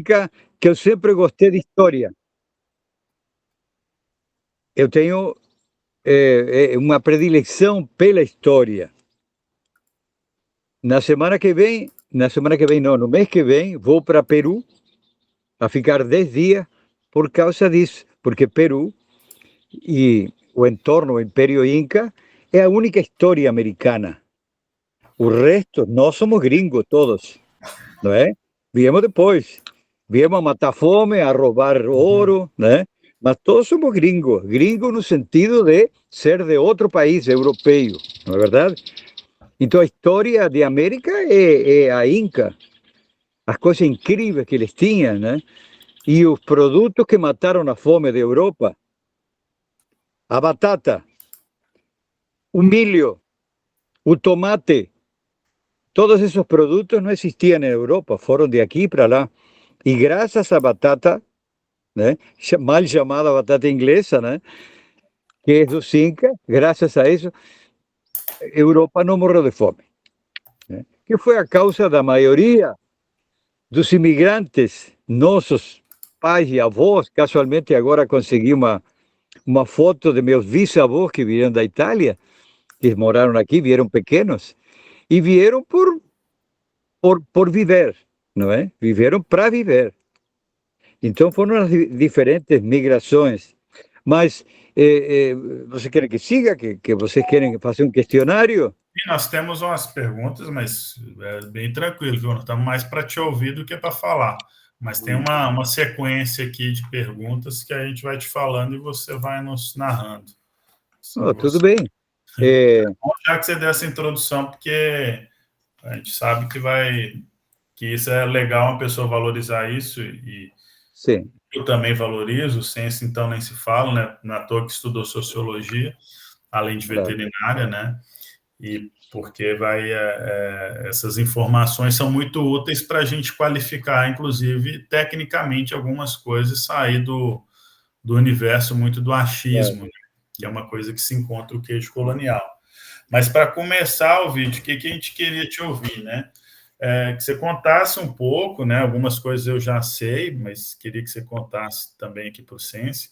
Que eu sempre gostei de história. Eu tenho uma predileção pela história. No mês que vem, vou para Peru a ficar 10 dias por causa disso, porque Peru e o entorno, o Império Inca, é a única história americana. O resto, nós somos gringos todos, não é? Viemos depois. Viemos a matar fome, a roubar ouro, né? Mas todos somos gringos. Gringos no sentido de ser de outro país europeu, não é verdade? Então a história de América é a Inca. As coisas incríveis que eles tinham, né? E os produtos que mataram a fome de Europa. A batata, o milho, o tomate. Todos esos productos no existían en Europa, fueron de aquí para allá. Y gracias a batata, ¿no? Mal llamada batata inglesa, ¿no? Que es dos Incas, gracias a eso, Europa no morreu de fome. ¿No? Que foi a causa da maioria dos imigrantes, nossos pais e avós. Casualmente agora consegui uma foto de meus bisavós que vieram da Itália, que moraram aqui, vieram pequenos, e vieram por viver, não é? Viveram para viver. Então foram as diferentes migrações. Mas você quer que siga? Que vocês querem fazer um questionário? E nós temos umas perguntas, mas é bem tranquilo, viu? Nós estamos mais para te ouvir do que para falar. Mas tem uma sequência aqui de perguntas que a gente vai te falando e você vai nos narrando. Tudo bem. Já que você deu essa introdução, porque a gente sabe que isso é legal, uma pessoa valorizar isso, e sim. Eu também valorizo, ciência então nem se fala, né? Não é à toa que estudou sociologia, além de veterinária, né? E porque essas informações são muito úteis para a gente qualificar, inclusive, tecnicamente, algumas coisas, sair do universo muito do achismo, né? Que é uma coisa que se encontra o queijo colonial. Mas, para começar o vídeo, o que a gente queria te ouvir, né? Que você contasse um pouco, né? Algumas coisas eu já sei, mas queria que você contasse também aqui para o Sense,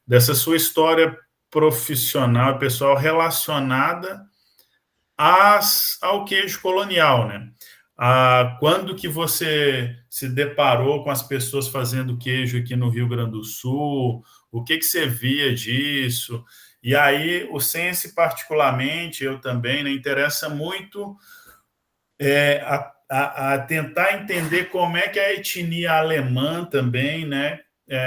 dessa sua história profissional, pessoal, relacionada ao queijo colonial, né? Quando que você se deparou com as pessoas fazendo queijo aqui no Rio Grande do Sul? O que você via disso? E aí, o Sense, particularmente, eu também, né, interessa muito a tentar entender como é que a etnia alemã também, né,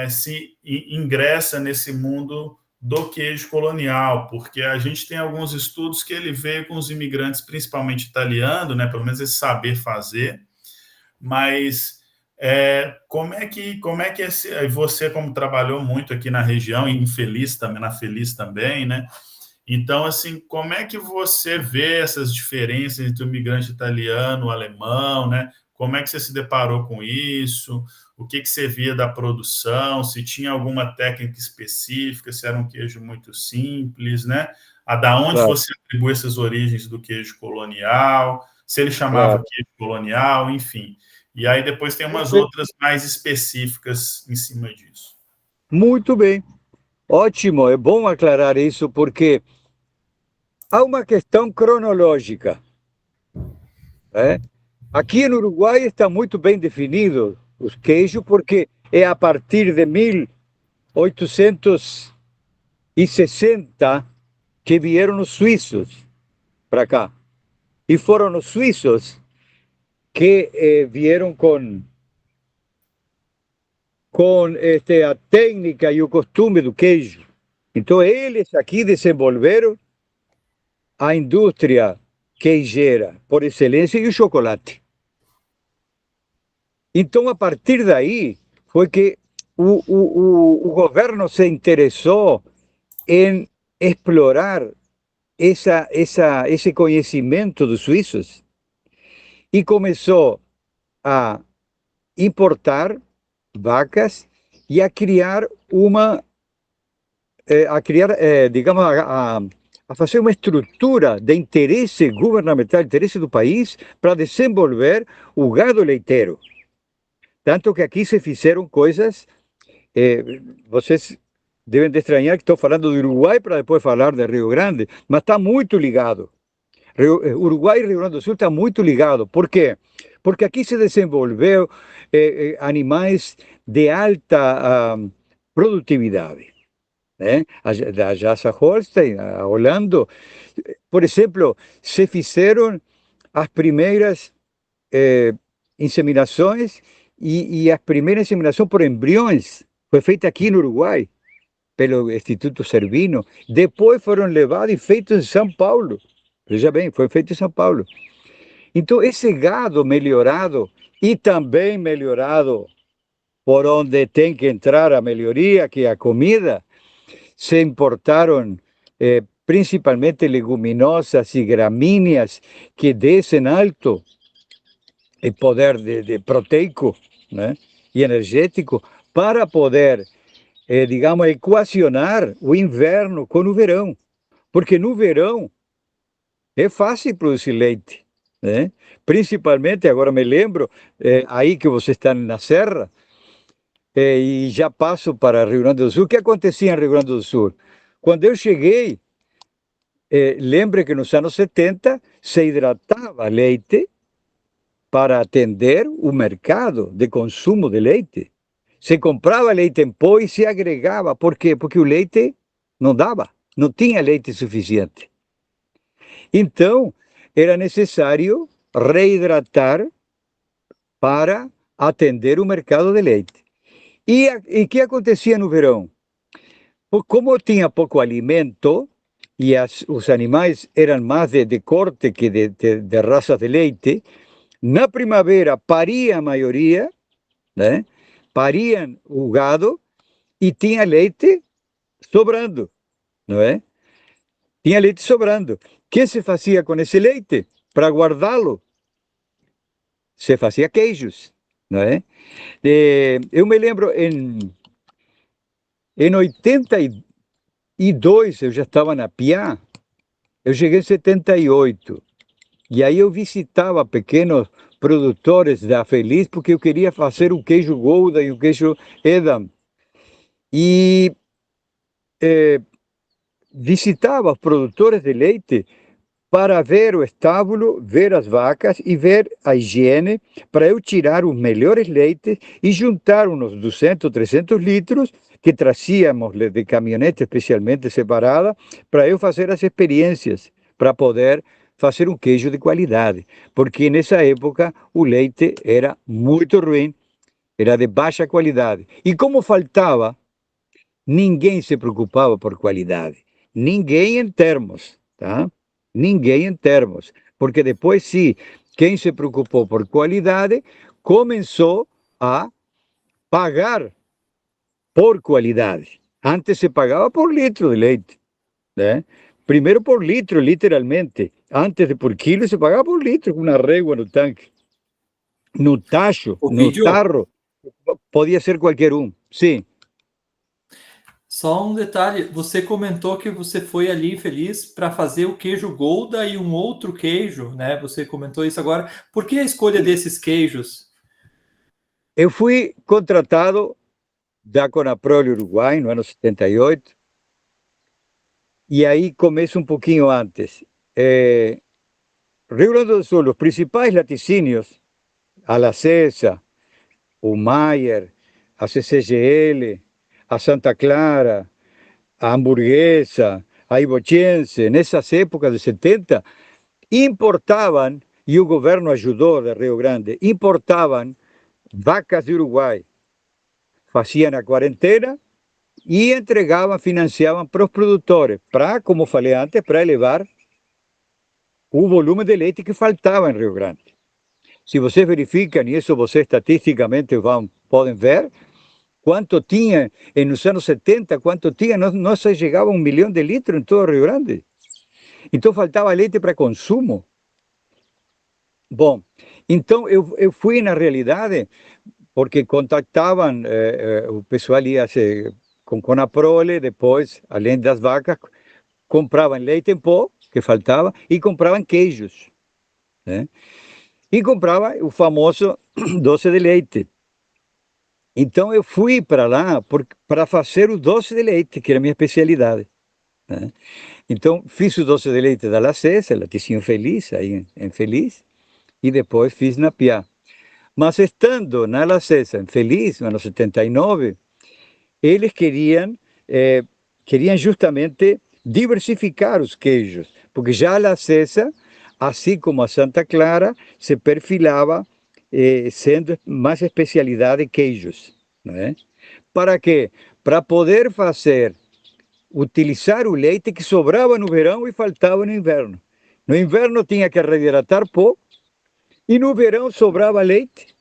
se ingressa nesse mundo do queijo colonial, porque a gente tem alguns estudos que ele veio com os imigrantes, principalmente italianos, né, pelo menos esse saber fazer, mas como é que você, como trabalhou muito aqui na região, e na Feliz também, né? Então, assim, como é que você vê essas diferenças entre o migrante italiano, o alemão, né? Como é que você se deparou com isso? O que você via da produção? Se tinha alguma técnica específica? Se era um queijo muito simples, né? Da onde você atribui essas origens do queijo colonial? Se ele chamava queijo colonial, enfim. E aí depois tem umas outras mais específicas em cima disso. Muito bem. Ótimo, é bom aclarar isso, porque há uma questão cronológica. Aqui no Uruguai está muito bem definido os queijos, porque é a partir de 1860 que vieram os suíços para cá. E foram os suíços que vieram com a técnica e o costume do queijo. Então, eles aqui desenvolveram a indústria queijeira por excelência e o chocolate. Então, a partir daí, foi que o governo se interessou em explorar esse conhecimento dos suíços e começou a importar vacas e a criar digamos, a fazer uma estrutura de interesse governamental, interesse do país, para desenvolver o gado leiteiro. Tanto que aqui se fizeram coisas, vocês devem de estranhar que estou falando do Uruguai para depois falar de Rio Grande, mas está muito ligado. Uruguai e Rio Grande do Sul está muito ligado. Por quê? Porque aqui se desenvolveu animais de alta produtividade. Né? Da Jassa Holstein, a Holanda, por exemplo, se fizeram as primeiras inseminações e a primeira inseminação por embriões foi feita aqui no Uruguai, pelo Instituto Cervino. Depois foram levados e feitos em São Paulo. Veja bem, foi feito em São Paulo. Então, esse gado melhorado e também melhorado por onde tem que entrar a melhoria, que é a comida, se importaram principalmente leguminosas e gramíneas que descem alto o poder de proteico, né, e energético para poder, digamos, equacionar o inverno com o verão. Porque no verão é fácil produzir leite, né? Principalmente, agora me lembro, aí que você está na Serra, e já passo para Rio Grande do Sul. O que acontecia em Rio Grande do Sul? Quando eu cheguei, lembre que nos anos 70 se hidratava leite para atender o mercado de consumo de leite. Se comprava leite em pó e se agregava. Por quê? Porque o leite não dava, não tinha leite suficiente. Então, era necessário reidratar para atender o mercado de leite. E o que acontecia no verão? Como tinha pouco alimento e os animais eram mais de corte que de raças de leite, na primavera paria a maioria, né? Pariam o gado e tinha leite sobrando, não é? Tinha leite sobrando. O que se fazia com esse leite? Para guardá-lo, se fazia queijos, não é? Eu me lembro em 82, eu já estava na Piá, eu cheguei em 78, e aí eu visitava pequenos produtores da Feliz, porque eu queria fazer o queijo Gouda e o queijo Edam. E visitava os produtores de leite para ver o estábulo, ver as vacas e ver a higiene, para eu tirar os melhores leites e juntar uns 200, 300 litros que trazíamos de caminhonete especialmente separada, para eu fazer as experiências, para poder fazer um queijo de qualidade. Porque nessa época o leite era muito ruim, era de baixa qualidade. E como faltava, ninguém se preocupava por qualidade. Ninguém em termos, tá? Ninguém em termos. Porque depois, sim, quem se preocupou por qualidade começou a pagar por qualidade. Antes se pagava por litro de leite, né? Primeiro por litro, literalmente. Antes de por quilo, se pagava por litro, com uma régua no tanque. No tacho, no tarro, podia ser qualquer um. Sim. Só um detalhe, você comentou que você foi ali feliz para fazer o queijo Gouda e um outro queijo, né? Você comentou isso agora. Por que a escolha desses queijos? Eu fui contratado da Conaprole Uruguai no ano 78, e aí começo um pouquinho antes. Rio Grande do Sul, os principais laticínios, a La Cesa, o Maier, a CCGL, a Santa Clara, a Hamburguesa, a Ibotiense, nessas épocas de 70, importavam, e o governo ajudou de Rio Grande, importavam vacas de Uruguai, faziam a quarentena e entregavam, financiavam para os produtores, para, como falei antes, para elevar o volume de leite que faltava em Rio Grande. Se vocês verificam, e isso vocês estatisticamente podem ver, quanto tinha, nos anos 70, quanto tinha, não se chegava a 1 milhão de litros em todo o Rio Grande. Então faltava leite para consumo. Bom, então eu fui na realidade, porque contactavam, o pessoal ia com Conaprole, depois, além das vacas, compravam leite em pó, que faltava, e compravam queijos, né? E comprava o famoso doce de leite, Então eu fui para lá para fazer o doce de leite, que era a minha especialidade, né? Então fiz o doce de leite da La César, Laticínio Feliz, aí em Feliz, e depois fiz na Piá. Mas estando na La César, em Feliz, no ano 79, eles queriam justamente diversificar os queijos, porque já a La César, assim como a Santa Clara, se perfilava sendo mais especialidade queijos, né? Para quê? Para poder utilizar o leite que sobrava no verão e faltava no inverno. No inverno tinha que reidratar pó, e no verão sobrava leite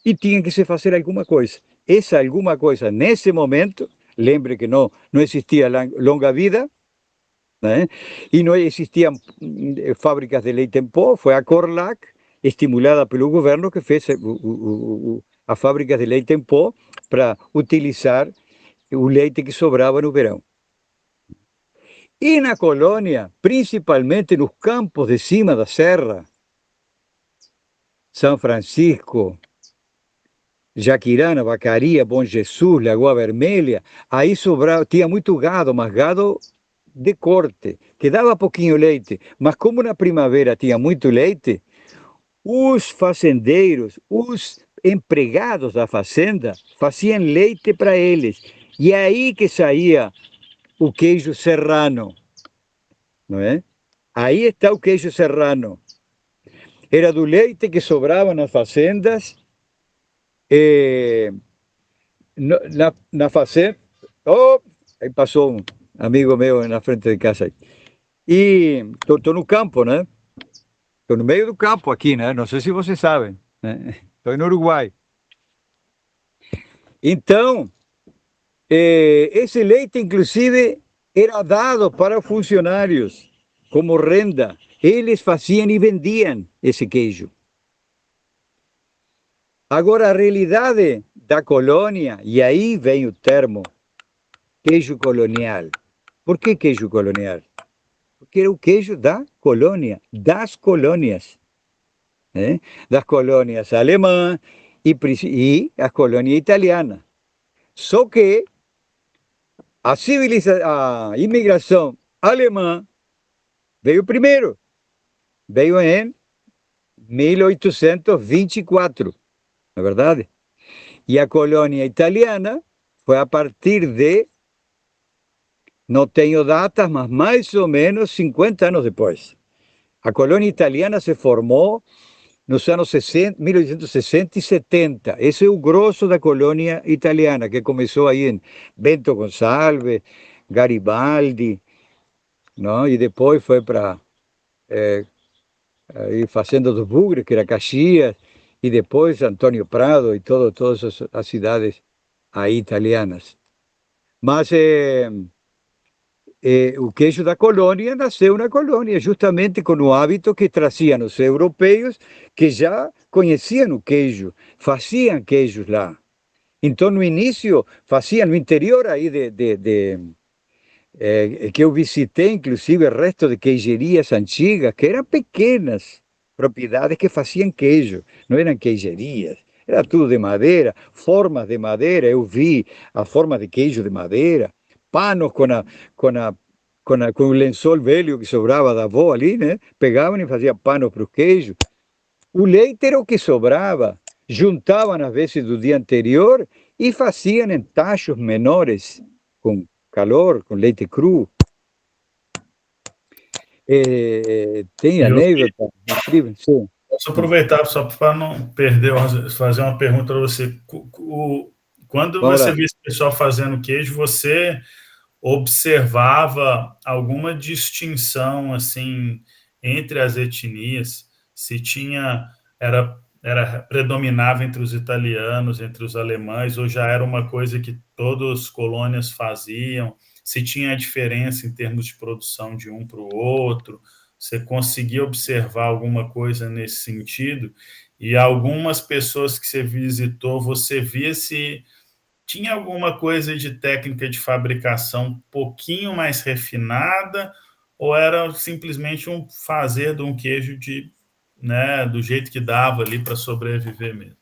e tinha que se fazer alguma coisa. Essa alguma coisa, nesse momento, lembre que não existia longa vida, né? E não existiam fábricas de leite em pó, foi a Corlac, estimulada pelo governo, que fez a fábrica de leite em pó para utilizar o leite que sobrava no verão. E na colônia, principalmente nos campos de cima da serra, São Francisco, Jaquirana, Vacaria, Bom Jesus, Lagoa Vermelha, aí sobrava, tinha muito gado, mas gado de corte, que dava pouquinho leite, mas como na primavera tinha muito leite, os fazendeiros, os empregados da fazenda, faziam leite para eles. E é aí que saía o queijo serrano, não é? Aí está o queijo serrano. Era do leite que sobrava nas fazendas, na fazenda. Oh, aí passou um amigo meu na frente de casa aí. E estou no campo, né? Estou no meio do campo aqui, né? Não sei se vocês sabem, né? Estou no Uruguai. Então, esse leite, inclusive, era dado para funcionários como renda. Eles faziam e vendiam esse queijo. Agora, a realidade da colônia, e aí vem o termo queijo colonial. Por que queijo colonial? Porque era o queijo da colônia, das colônias, né? Das colônias alemãs e a colônia italiana. Só que a imigração alemã veio primeiro, veio em 1824, não é verdade? E a colônia italiana foi a partir de, não tenho datas, mas mais ou menos 50 anos depois. A colônia italiana se formou nos anos 60, 1860 e 70. Esse é o grosso da colônia italiana, que começou aí em Bento Gonçalves, Garibaldi, não? E depois foi para aí Fazenda dos Bugres, que era Caxias, e depois Antônio Prado e todas as cidades aí italianas. Mas o queijo da colônia nasceu na colônia, justamente com o hábito que traziam os europeus, que já conheciam o queijo, faziam queijos lá. Então, no início, faziam no interior aí que eu visitei, inclusive, o resto de queijerias antigas, que eram pequenas propriedades que faziam queijo, não eram queijerias. Era tudo de madeira, formas de madeira, eu vi a forma de queijo de madeira, panos com o lençol velho que sobrava da avó ali, né? Pegavam e faziam panos para o queijo. O leite era o que sobrava, juntavam às vezes do dia anterior e faziam em tachos menores, com calor, com leite cru. Tem anécdota incrível? Sim. Posso aproveitar só para não perder, fazer uma pergunta para você. Quando você viu esse pessoal fazendo queijo, você observava alguma distinção assim entre as etnias? Se tinha, era predominava entre os italianos, entre os alemães, ou já era uma coisa que todas as colônias faziam? Se tinha diferença em termos de produção de um para o outro? Você conseguia observar alguma coisa nesse sentido? E algumas pessoas que você visitou, você via se tinha alguma coisa de técnica de fabricação um pouquinho mais refinada, ou era simplesmente um fazer de um queijo do jeito que dava ali para sobreviver mesmo?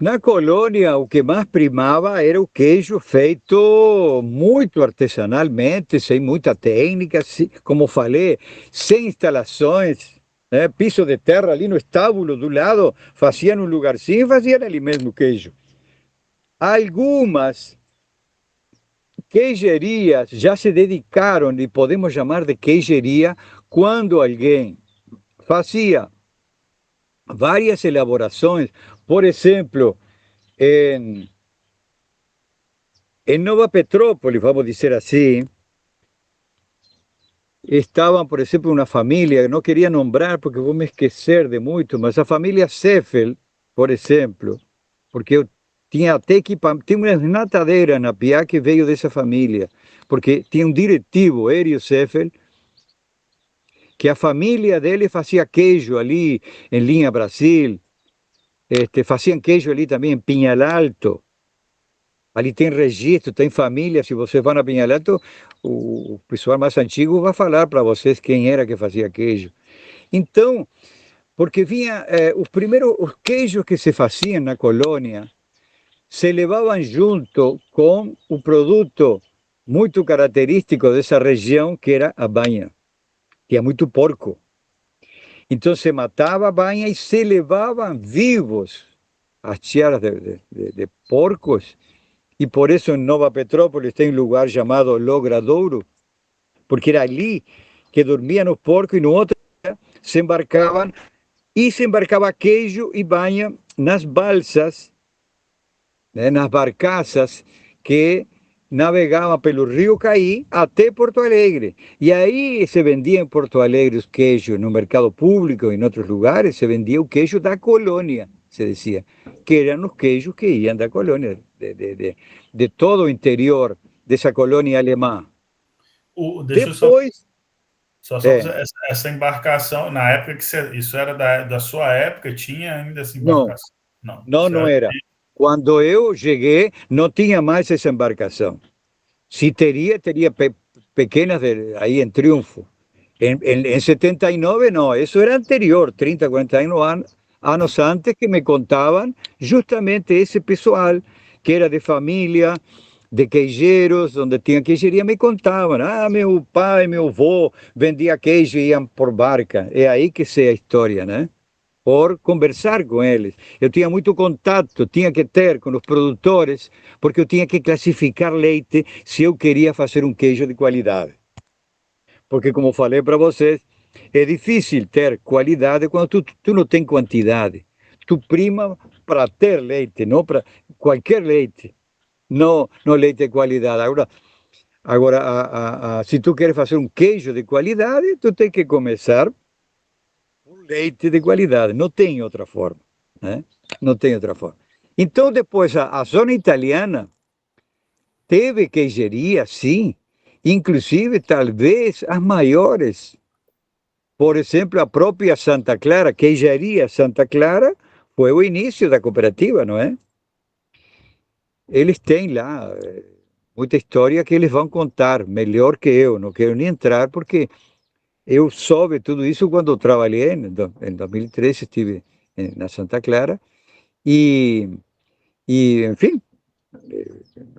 Na colônia, o que mais primava era o queijo feito muito artesanalmente, sem muita técnica, como falei, sem instalações, né? Piso de terra ali no estábulo do lado, faziam um lugarzinho e faziam ali mesmo queijo. Algumas queijerias já se dedicaram, e podemos chamar de queijeria, quando alguém fazia várias elaborações, por exemplo, em Nova Petrópolis, vamos dizer assim, estavam, por exemplo, uma família, não queria nombrar porque vou me esquecer de muito, mas a família Seffel, por exemplo, porque eu tinha até equipamento, tinha uma natadeira na Piá que veio dessa família, porque tinha um diretivo, Hélio Seffel, que a família dele fazia queijo ali em Linha Brasil, faziam queijo ali também em Pinhal Alto. Ali tem registro, tem família. Se você vai na Pinhal Alto, o pessoal mais antigo vai falar para vocês quem era que fazia queijo. Então, porque vinha, os queijos que se faziam na colônia se levavam junto com o produto muito característico dessa região, que era a banha. Tinha muito porco. Então se matava a banha e se levavam vivos as tiaras de porcos. E por isso em Nova Petrópolis tem um lugar chamado Logradouro, porque era ali que dormiam os porcos e no outro dia se embarcavam e se embarcava queijo e banha nas balsas, né, nas barcaças que navegavam pelo Rio Caí até Porto Alegre. E aí se vendia em Porto Alegre os queijos, no mercado público e em outros lugares, se vendia o queijo da colônia, se dizia, que eram os queijos que iam da colônia, de todo o interior dessa colônia alemã. Deixa eu Depois, só fazer essa embarcação, na época que isso era da sua época, tinha ainda essa não, embarcação? Não, não era. Quando eu cheguei, não tinha mais essa embarcação. Se teria, teria pequenas aí em Triunfo. Em 79, não, isso era anterior, 30, 40 anos antes, que me contavam justamente esse pessoal, que era de família, de queijeiros, onde tinha queijeria, me contavam, meu pai, meu avô vendia queijo e iam por barca. É aí que sei a história, né? Por conversar com eles. Eu tinha muito contato, tinha que ter com os produtores, porque eu tinha que classificar leite se eu queria fazer um queijo de qualidade. Porque, como falei para vocês, é difícil ter qualidade quando tu não tem quantidade. Tu prima para ter leite, não para qualquer leite, não leite de qualidade. Agora se tu queres fazer um queijo de qualidade, tu tem que começar por leite de qualidade. Não tem outra forma, né? Não tem outra forma. Então, depois, a zona italiana teve queijeria, sim, inclusive, talvez, as maiores. Por exemplo, a própria Santa Clara, queijaria Santa Clara, foi o início da cooperativa, não é? Eles têm lá muita história que eles vão contar, melhor que eu, não quero nem entrar, porque eu soube tudo isso quando eu trabalhei, em 2013 estive na Santa Clara, e enfim,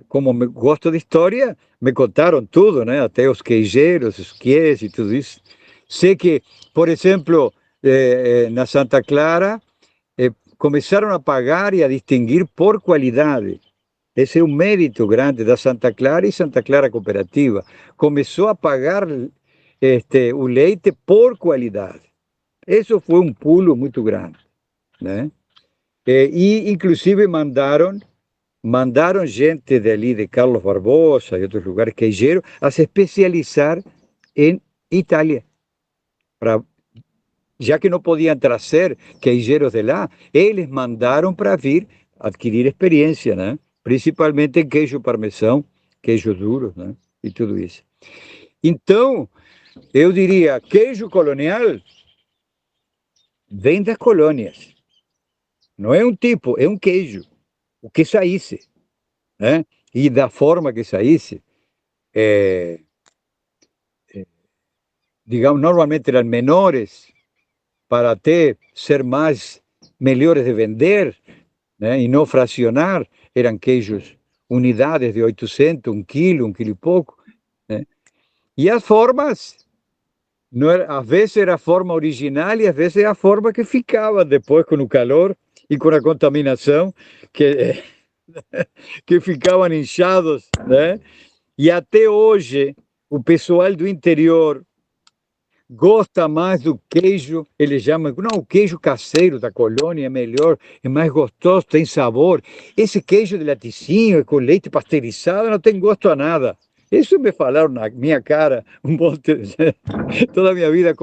como gosto de história, me contaram tudo, né? Até os queijeiros, os quiés e tudo isso. Sei que, por exemplo, na Santa Clara, começaram a pagar e a distinguir por qualidade. Esse é um mérito grande da Santa Clara e Santa Clara Cooperativa. Começou a pagar o leite por qualidade. Isso foi um pulo muito grande, né? E, inclusive, mandaram gente dali, de Carlos Barbosa e outros lugares, queijeiro, a se especializar em Itália. Já que não podiam trazer queijeiros de lá, eles mandaram para vir adquirir experiência, né? Principalmente em queijo parmesão, queijo duro, né? E tudo isso. Então, eu diria, queijo colonial vem das colônias. Não é um tipo, é um queijo. O que saísse, né? E da forma que saísse, digamos, normalmente eram menores, para até ser mais melhores de vender, né? E não fracionar, eram queijos, unidades de 800, 1 quilo, 1 quilo e pouco, né? E as formas, não era, às vezes era a forma original e às vezes é a forma que ficava depois com o calor e com a contaminação, que, que ficavam inchados, né? E até hoje, o pessoal do interior gosta mais do queijo, eles chamam, não, o queijo caseiro da colônia é melhor, é mais gostoso, tem sabor. Esse queijo de laticínio com leite pasteurizado não tem gosto a nada. Isso me falaram na minha cara um monte, toda a minha vida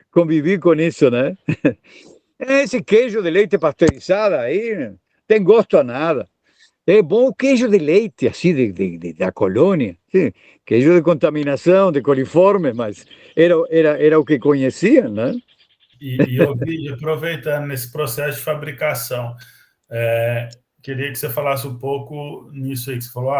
convivi com isso, né? Esse queijo de leite pasteurizado aí tem gosto a nada. É bom o queijo de leite, assim, da colônia. Sim, queijo de contaminação, de coliformes, mas era o que conheciam, né? E Ovidio, aproveitando nesse processo de fabricação, queria que você falasse um pouco nisso aí, que você falou,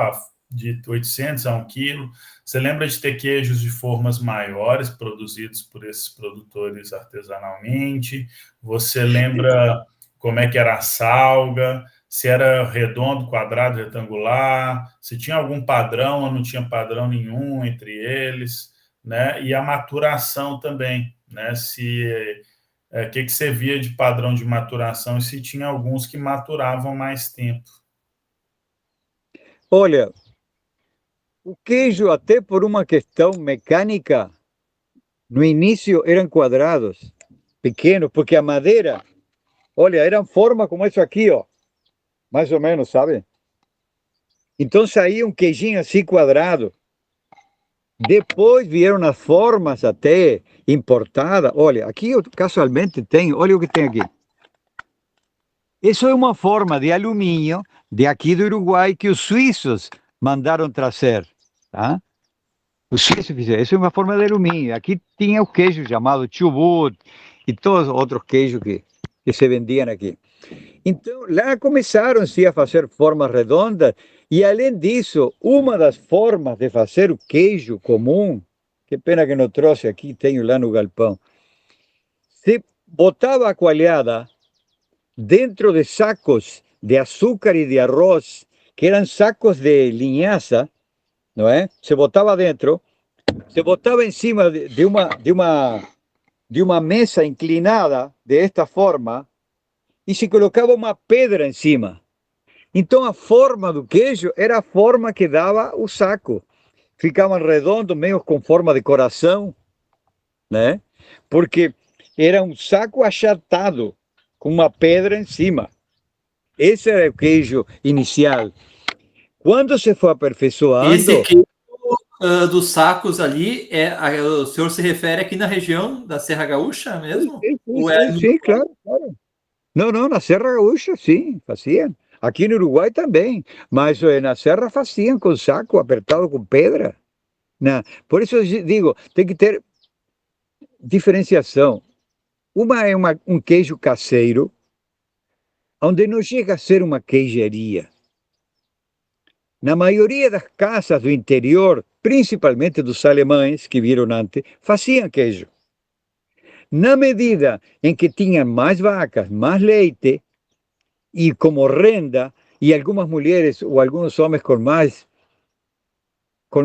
de 800 a 1 quilo. Você lembra de ter queijos de formas maiores produzidos por esses produtores artesanalmente? Você lembra como é que era a salga? Se era redondo, quadrado, retangular? Se tinha algum padrão ou não tinha padrão nenhum entre eles? Né? E a maturação também, né? Se que você via de padrão de maturação e se tinha alguns que maturavam mais tempo? Olha, o queijo, até por uma questão mecânica, no início eram quadrados, pequenos, porque a madeira, olha, eram forma como isso aqui, ó, mais ou menos, sabe? Então saía um queijinho assim quadrado. Depois vieram as formas até importadas. Olha, aqui eu casualmente tenho, olha o que tem aqui. Isso é uma forma de alumínio de aqui do Uruguai que os suíços mandaram trazer, tá? Os suíços fizeram, isso é uma forma de alumínio. Aqui tinha o queijo chamado chubut e todos os outros queijos que se vendiam aqui. Então, lá começaram-se a fazer formas redondas e, além disso, uma das formas de fazer o queijo comum, que pena que não trouxe aqui, tenho lá no galpão, se botava a coalhada dentro de sacos de açúcar e de arroz, que eram sacos de linhaça, não é? Se botava dentro, se botava em cima de uma mesa inclinada desta forma e se colocava uma pedra em cima. Então a forma do queijo era a forma que dava o saco. Ficavam redondos, meio com forma de coração, né? Porque era um saco achatado, com uma pedra em cima. Esse era o queijo inicial. Quando se foi aperfeiçoando... Esse queijo dos sacos ali, o senhor se refere aqui na região da Serra Gaúcha mesmo? Sim, claro. Não, na Serra Gaúcha, sim, faziam. Aqui no Uruguai também, mas na Serra faziam com saco apertado com pedra. Por isso eu digo, tem que ter diferenciação. Uma é um queijo caseiro, onde não chega a ser uma queijaria. Na maioria das casas do interior, principalmente dos alemães que viram antes, faziam queijo. Na medida em que tinham mais vacas, mais leite, e como renda, e algumas mulheres ou alguns homens com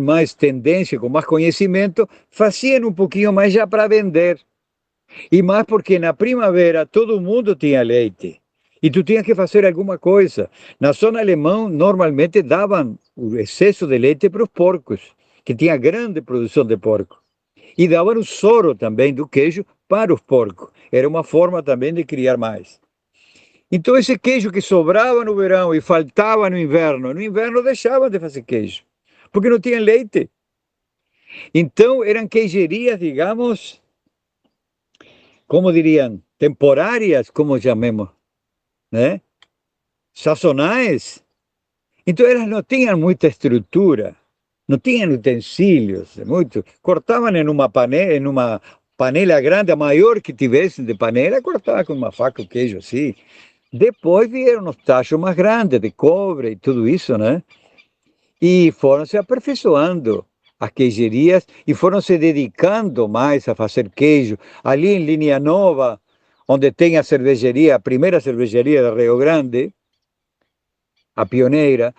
mais tendência, com mais conhecimento, faziam um pouquinho mais já para vender. E mais porque na primavera todo mundo tinha leite. E tu tinhas que fazer alguma coisa. Na zona alemã, normalmente davam o excesso de leite para os porcos, que tinha grande produção de porco. E davam o soro também do queijo para os porcos. Era uma forma também de criar mais. Então esse queijo que sobrava no verão e faltava no inverno deixavam de fazer queijo, porque não tinha leite. Então eram queijerias, digamos, como diriam, temporárias, como chamemos, né? Sazonais. Então elas não tinham muita estrutura, não tinham utensílios, muito. Cortavam em uma panela grande, a maior que tivessem de panela, cortavam com uma faca o queijo assim. Depois vieram os tachos mais grandes, de cobre e tudo isso, né? E foram se aperfeiçoando as queijerias e foram se dedicando mais a fazer queijo. Ali em Linha Nova, onde tem a cervejaria, a primeira cervejaria de Rio Grande, a pioneira,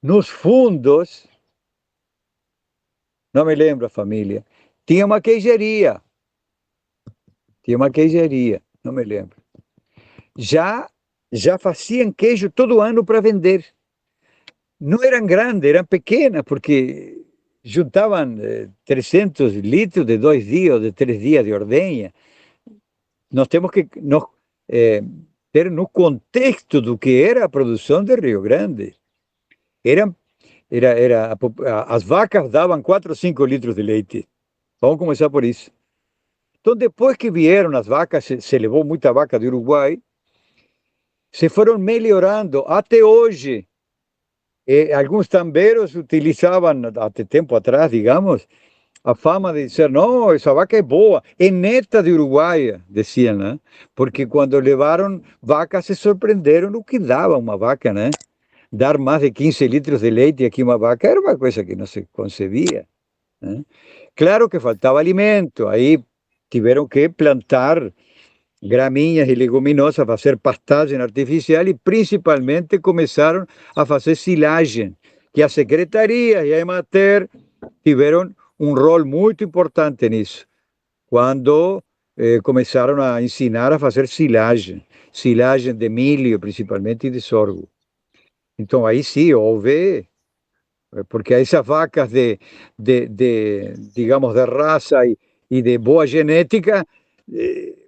nos fundos, não me lembro a família, tinha uma queijaria. Não me lembro. Já faziam queijo todo ano para vender. Não eram grandes, eram pequenas, porque juntavam 300 litros de 2 dias ou de 3 dias de ordenha. Nós temos que ter no contexto do que era a produção de Rio Grande. As vacas davam 4 ou 5 litros de leite. Vamos começar por isso. Então, depois que vieram as vacas, se levou muita vaca do Uruguai, se foram melhorando até hoje. Alguns tambeiros utilizavam, até tempo atrás, digamos, a fama de dizer, não, essa vaca é boa, é neta de Uruguaia, diziam, né? Porque quando levaram vacas se surpreenderam no que dava uma vaca, né? Dar mais de 15 litros de leite aqui uma vaca era uma coisa que não se concebia, né? Claro que faltava alimento, aí tiveram que plantar gramíneas e leguminosas, fazer pastagem artificial e principalmente começaram a fazer silagem, que a Secretaria e a Emater tiveram um rol muito importante nisso, quando começaram a ensinar a fazer silagem de milho principalmente e de sorgo. Então aí sim houve, porque essas vacas digamos, de raça e de boa genética,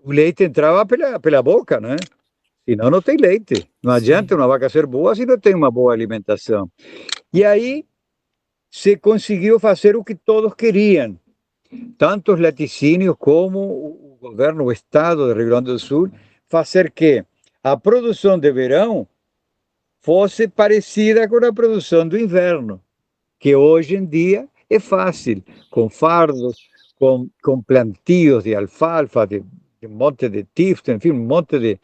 o leite entrava pela boca, né? Senão não tem leite. Não adianta uma vaca ser boa se não tem uma boa alimentação. E aí se conseguiu fazer o que todos queriam, tanto os laticínios como o governo, o estado de Rio Grande do Sul, fazer que a produção de verão fosse parecida com a produção do inverno, que hoje em dia é fácil, com fardos, com plantios de alfalfa, de um monte de tifto, enfim, um monte de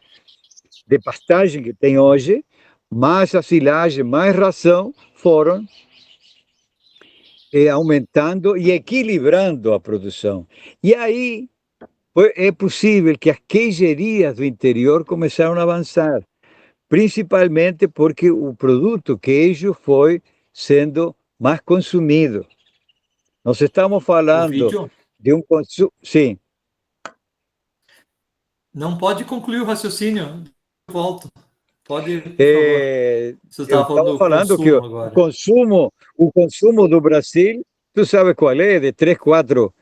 pastagem que tem hoje, mais a silagem, mais ração, foram aumentando e equilibrando a produção. E aí é possível que as queijerias do interior começaram a avançar, principalmente porque o produto queijo foi sendo mais consumido. Nós estamos falando de um consumo... Sim. Não pode concluir o raciocínio. Eu volto. Pode, por favor. Você estava falando que agora. o consumo do Brasil, tu sabe qual é? De 3, 4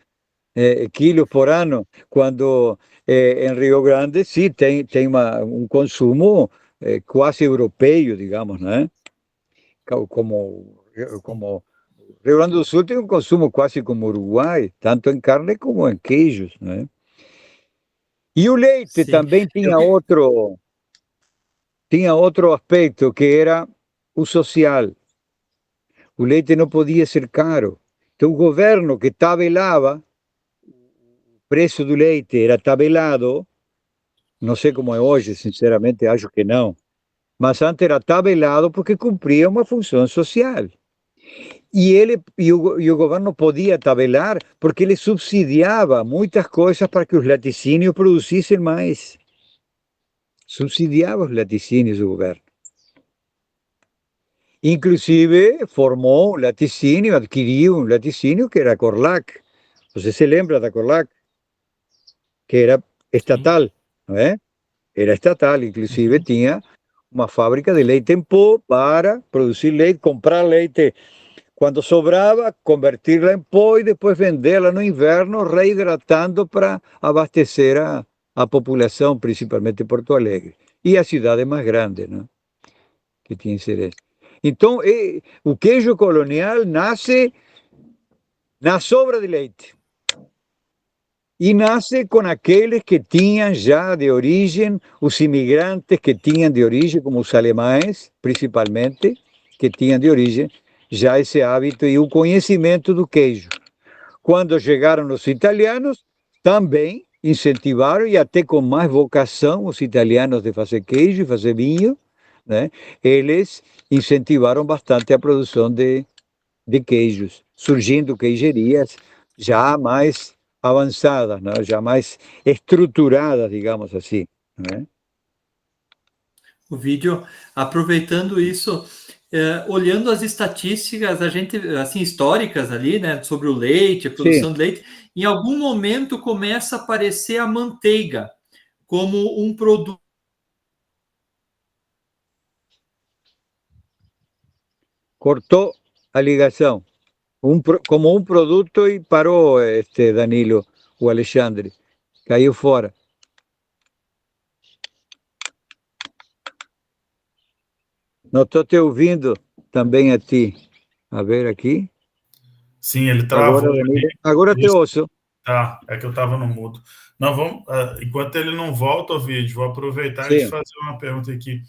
quilos por ano, quando em Rio Grande, sim, tem um consumo quase europeu, digamos, né? Como Rio Grande do Sul tem um consumo quase como Uruguai, tanto em carne como em queijos, né? E o leite também tinha outro aspecto, que era o social. O leite não podia ser caro. Então, o governo que tabelava, o preço do leite era tabelado, não sei como é hoje, sinceramente acho que não, mas antes era tabelado porque cumpria uma função social. E o governo podia tabelar porque ele subsidiava muitas coisas para que os laticínios produzissem mais. Subsidiava os laticínios do governo. Inclusive, formou um laticínio, adquiriu um laticínio que era a Corlac. Você se lembra da Corlac? Que era estatal, não é? Era estatal, inclusive tinha uma fábrica de leite em pó para produzir leite, comprar leite quando sobrava, converti-la em pó e depois vendê-la no inverno, reidratando para abastecer a população, principalmente Porto Alegre. E a cidade mais grande, né? Que tinha Cerezo. Então, o queijo colonial nasce na sobra de leite. E nasce com aqueles que tinham já de origem, os imigrantes que tinham de origem, como os alemães, principalmente, que tinham de origem já esse hábito e o conhecimento do queijo. Quando chegaram os italianos, também incentivaram, e até com mais vocação, os italianos de fazer queijo e fazer vinho, né? Eles incentivaram bastante a produção de queijos, surgindo queijerias já mais avançadas, né? Já mais estruturadas, digamos assim, né? O vídeo, aproveitando isso, olhando as estatísticas, a gente, assim, históricas ali, né, sobre o leite, a produção de leite, em algum momento começa a aparecer a manteiga como um produto. Cortou a ligação. Como um produto e parou, Danilo, o Alexandre. Caiu fora. Não estou te ouvindo também a ti. A ver aqui. Sim, ele Agora, travou Danilo. ali. Agora te ouço. Tá, é que eu estava no mudo. Não, vamos, enquanto ele não volta ao vídeo, vou aproveitar e te Sim. fazer uma pergunta aqui.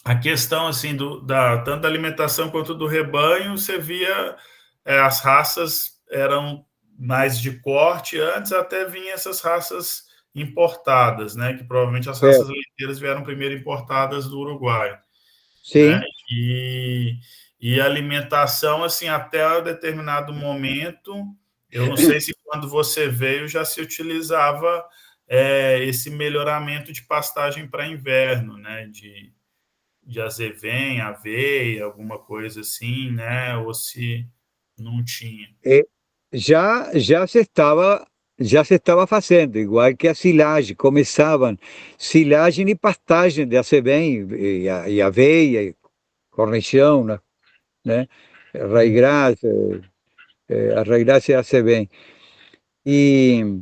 A questão assim tanto da alimentação quanto do rebanho, você via as raças eram mais de corte, antes até vinham essas raças importadas, né? Que provavelmente as raças leiteiras vieram primeiro importadas do Uruguai, né? Sim. E a alimentação, assim, até determinado momento, eu não sei se quando você veio já se utilizava esse melhoramento de pastagem para inverno, né? De azevém, aveia, alguma coisa assim, né? Ou se não tinha. Já se estava fazendo, igual que a silagem. Começavam silagem e pastagem de azevém e aveia, e cornichão, né? Raigrás, arraigrar se hace bem. E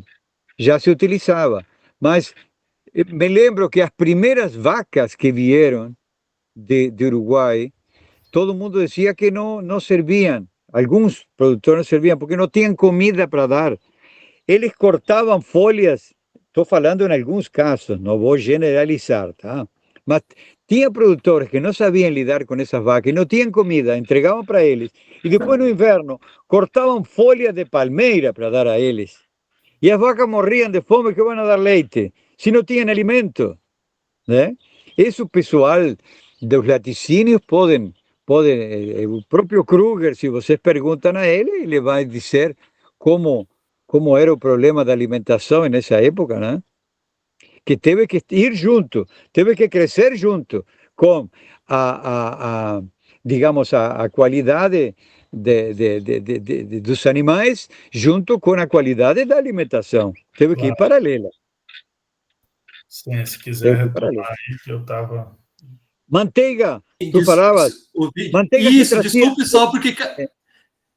já se utilizava. Mas me lembro que as primeiras vacas que vieram de Uruguai, todo mundo dizia que não serviam. Alguns produtores não serviam porque não tinham comida para dar. Eles cortavam folhas, estou falando em alguns casos, não vou generalizar, tá? Mas tinha produtores que não sabiam lidar com essas vacas, não tinham comida, entregavam para eles. E depois no inverno cortavam folhas de palmeira para dar a eles. E as vacas morriam de fome, que vão dar leite, se não tinham alimento, né? Isso o pessoal dos laticínios podem, o próprio Kruger, se vocês perguntam a ele vai dizer como era o problema da alimentação nessa época, né? Que teve que ir junto, teve que crescer junto com digamos, a qualidade dos animais, junto com a qualidade da alimentação. Teve que ir Claro. paralela. Sim, se quiser Teve que ir paralela. retomar aí, que eu estava... Manteiga, tu falavas. Manteiga se Isso, trazia... desculpe só, porque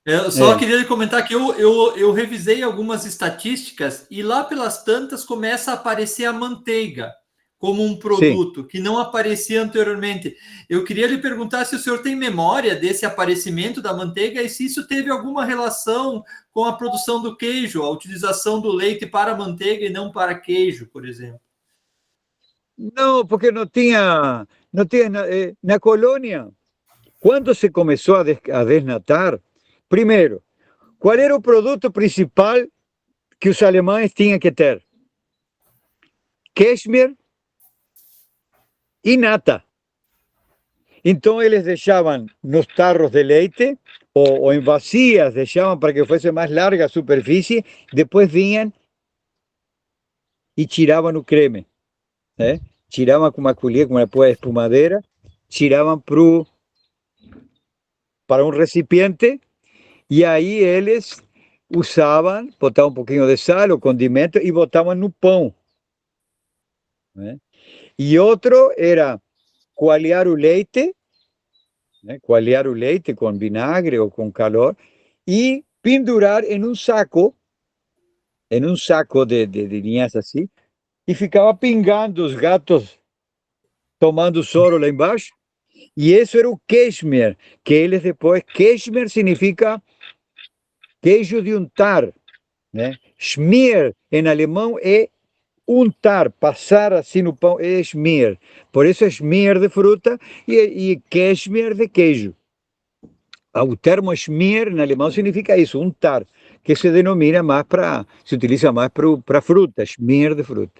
eu só queria lhe comentar que eu revisei algumas estatísticas e lá pelas tantas começa a aparecer a manteiga como um produto que não aparecia anteriormente. Eu queria lhe perguntar se o senhor tem memória desse aparecimento da manteiga e se isso teve alguma relação com a produção do queijo, a utilização do leite para manteiga e não para queijo, por exemplo. Não, porque não tinha na colônia, quando se começou a desnatar, primeiro, qual era o produto principal que os alemães tinham que ter? Cashmere e nata. Então eles deixavam nos tarros de leite ou em vacias, deixavam para que fosse mais larga a superfície, depois vinham e tiravam o creme, né? Tiravam com uma colher, com uma espumadeira, tiravam para um recipiente e aí eles usavam, botavam um pouquinho de sal ou condimento e botavam no pão, né? E outro era coalhar o leite, né? Coalhar o leite com vinagre ou com calor e pendurar em um saco de linhas assim, e ficava pingando os gatos tomando soro lá embaixo. E isso era o cashmere, que eles depois... Cashmere significa queijo de untar, né? Schmier, em alemão, é untar, passar assim no pão, é schmier. Por isso é schmier de fruta e cashmere de queijo. O termo schmier, em alemão, significa isso, untar, que se denomina mais se utiliza mais para fruta, schmier de fruta.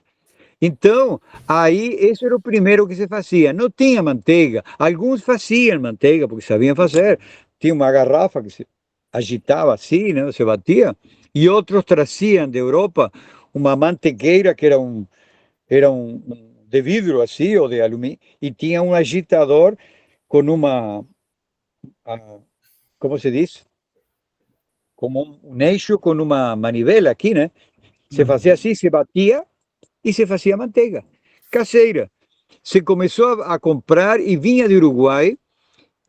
Então, aí, esse era o primeiro que se fazia. Não tinha manteiga. Alguns faziam manteiga, porque sabiam fazer. Tinha uma garrafa que se agitava assim, né? Se batia. E outros traziam da Europa uma mantequeira que era um de vidro assim, ou de alumínio, e tinha um agitador com uma, como se diz? Como um eixo com uma manivela aqui, né? Se fazia assim, se batia e se fazia manteiga caseira. Se começou a comprar e vinha de Uruguai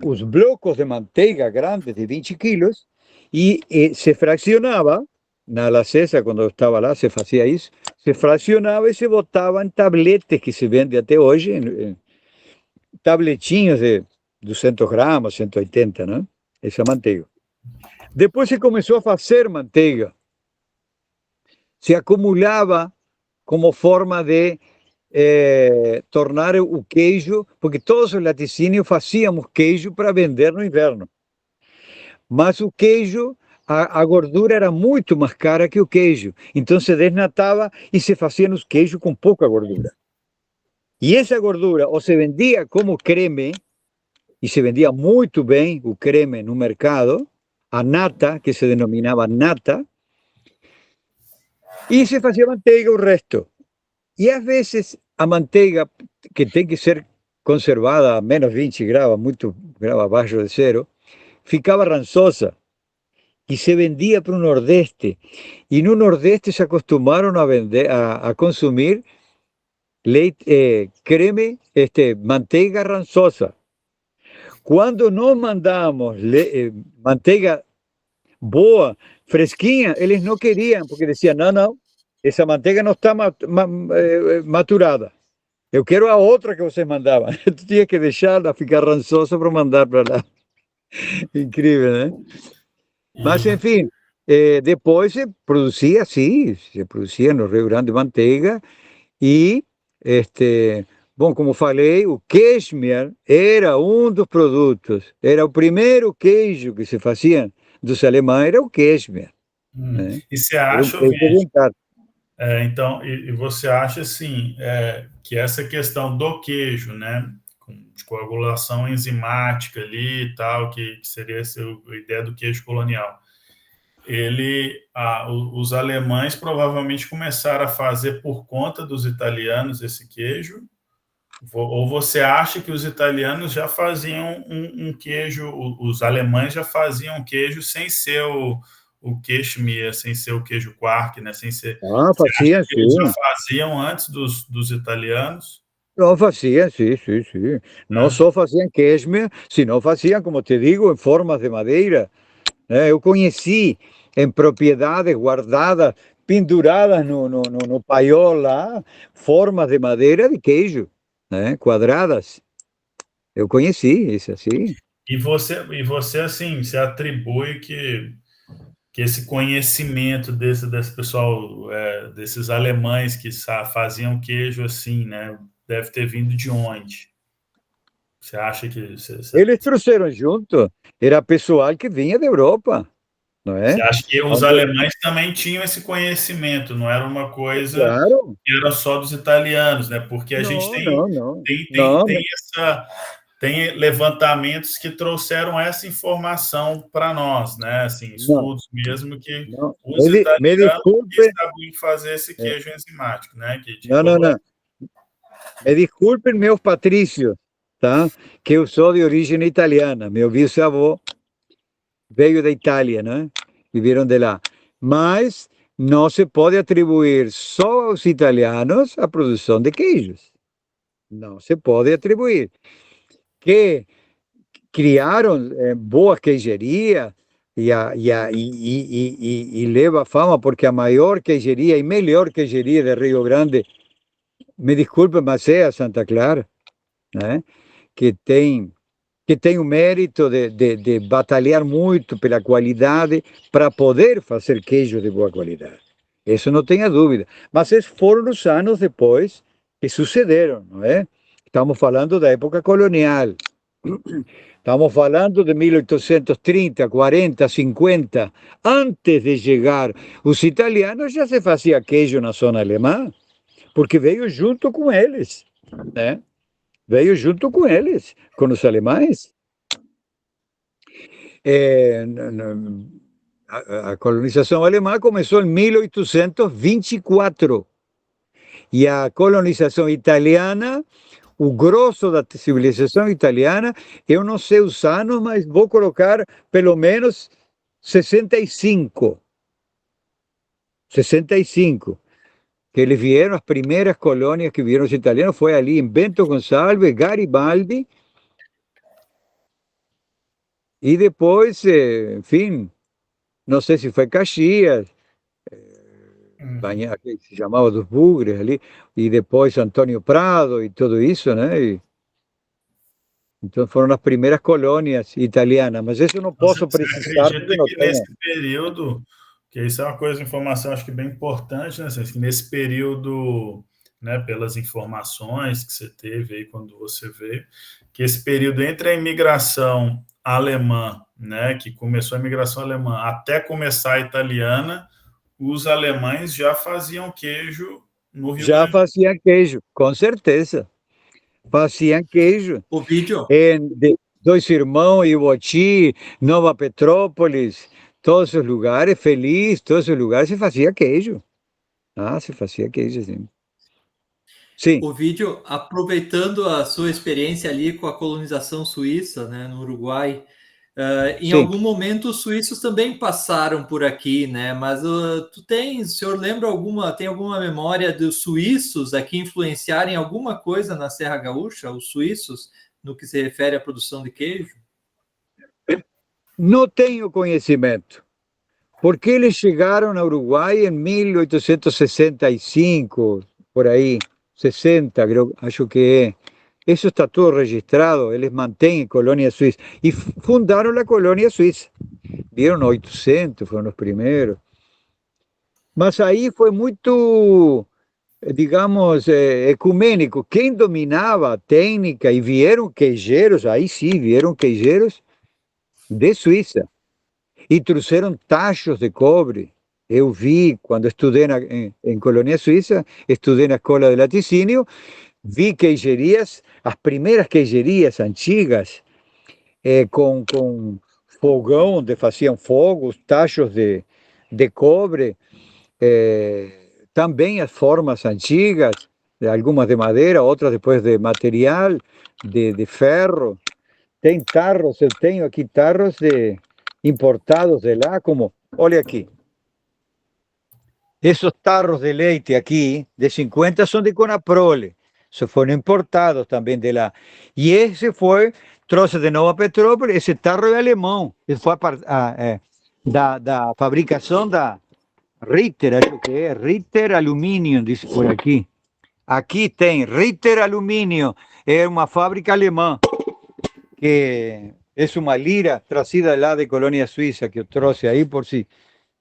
os blocos de manteiga grandes de 20 quilos e se fraccionava na Lacesa, quando eu estava lá, se fazia isso, se fracionava e se botava em tabletes que se vende até hoje, em tabletinhos de 200 gramas, 180, né? Essa manteiga. Depois se começou a fazer manteiga. Se acumulava como forma de tornar o queijo, porque todos os laticínios fazíamos queijo para vender no inverno. Mas o queijo, a gordura era muito mais cara que o queijo. Então se desnatava e se faziam os queijos com pouca gordura. E essa gordura ou se vendia como creme, e se vendia muito bem o creme no mercado, a nata, que se denominava nata, e se fazia manteiga o resto. E às vezes a manteiga, que tem que ser conservada a menos 20 graus, muito grau abaixo de zero, ficava rançosa e se vendia para o Nordeste. E no Nordeste se acostumaram a vender, a consumir leite, creme, manteiga rançosa. Quando nós mandamos manteiga boa, fresquinha, eles não queriam, porque diziam, não, não, essa manteiga não está maturada. Eu quero a outra que vocês mandavam. Tu tinha que deixá-la ficar rançosa para mandar para lá. Incrível, né? Mas, enfim, depois se produzia, sim, se produzia no Rio Grande manteiga e, bom, como falei, o cashmere era um dos produtos, era o primeiro queijo que se fazia dos alemães, era o cashmere. Né? E você Era um acha, queijo oriental. então, e você acha assim que essa questão do queijo, né, de coagulação enzimática ali e tal, que seria a ideia do queijo colonial, os alemães provavelmente começaram a fazer por conta dos italianos esse queijo, ou você acha que os italianos já faziam um queijo, os alemães já faziam queijo sem ser o cashmere, sem ser o queijo quark, né? Sem ser. Faziam, sim. Eles já faziam antes dos italianos? Não, faziam, sim, sim, sim. Não só faziam cashmere, senão faziam, como te digo, em formas de madeira. Eu conheci em propriedades guardadas, penduradas no paiol lá, formas de madeira de queijo, né? Quadradas. Eu conheci isso assim. E você assim, se atribui que esse conhecimento desse pessoal, desses alemães que faziam queijo assim, né, deve ter vindo de onde? Você acha que Eles trouxeram junto, era pessoal que vinha da Europa, não é? você acha que os alemães também tinham esse conhecimento, não era uma coisa Claro. que era só dos italianos, né? Porque a gente tem levantamentos que trouxeram essa informação para nós, né? Assim, estudos mesmo que os italianos sabiam fazer esse queijo enzimático, né? Não. Me desculpem, meus patrícios, tá? Que eu sou de origem italiana. Meu bisavô veio da Itália, né? Viveram de lá. Mas não se pode atribuir só aos italianos a produção de queijos. Não se pode atribuir. Que criaram boa queijeria e leva fama porque a maior queijeria e melhor queijeria de Rio Grande, me desculpe, mas é a Santa Clara, né? que tem o mérito de batalhar muito pela qualidade para poder fazer queijo de boa qualidade. Isso não tenha dúvida. Mas esses foram os anos depois que sucederam, não é? Estamos falando da época colonial. Estamos falando de 1830, 40, 50. Antes de chegar os italianos, já se fazia queijo na zona alemã, porque veio junto com eles, né? Veio junto com eles, com os alemães. A colonização alemã começou em 1824 E a colonização italiana, o grosso da civilização italiana, eu não sei os anos, mas vou colocar pelo menos 65. 65. Que eles vieram, as primeiras colônias que vieram os italianos foi ali em Bento Gonçalves, Garibaldi, e depois, enfim, não sei se foi Caxias, que se chamava dos Bugres ali, e depois Antônio Prado e tudo isso, né? Então foram as primeiras colônias italianas, mas isso eu não posso precisar porque não que tenho. nesse período, que isso é uma coisa, informação acho que bem importante, né, que nesse período, né, pelas informações que você teve aí quando você veio, que esse período entre a imigração alemã, né, que começou a imigração alemã, até começar a italiana, os alemães já faziam queijo no Rio Já Grande. faziam queijo, com certeza. Faziam queijo. O vídeo, Dois Irmãos, Iwoti, Nova Petrópolis, todos os lugares, Feliz, todos os lugares se fazia queijo. Ah, se fazia queijo, sim. Sim, o vídeo, aproveitando a sua experiência ali com a colonização suíça, né, no Uruguai, em sim. algum momento os suíços também passaram por aqui, né? Mas o senhor lembra tem alguma memória dos suíços aqui influenciarem alguma coisa na Serra Gaúcha, os suíços, no que se refere à produção de queijo? Não tenho conhecimento, porque eles chegaram ao Uruguai em 1865, por aí, 60, creo, acho que é. Isso está tudo registrado, eles mantêm colônia suíça. E fundaram a colônia suíça. Vieram 800, foram os primeiros. Mas aí foi muito, digamos, ecumênico. Quem dominava a técnica, e vieram queijeiros, aí sim, vieram queijeiros de Suíça. E trouxeram tachos de cobre. Eu vi, quando estudei em colônia suíça, estudei na escola de laticínio, vi queijerias, as primeiras queijerias antigas, com fogão, onde faziam fogos, tachos de cobre, também as formas antigas, algumas de madeira, outras depois de material, de ferro. Tem tarros, eu tenho aqui tarros importados de lá, como, olha aqui, esses tarros de leite aqui, de 50, são de Conaprole, se foram importados também de lá. E esse trouxe de Nova Petrópolis, esse tarro é alemão, esse foi da fabricação da Ritter, acho que é Ritter Aluminium, diz por aqui. Aqui tem Ritter Alumínio, é uma fábrica alemã, que é uma lira trazida lá de colônia suíça, que eu trouxe aí por se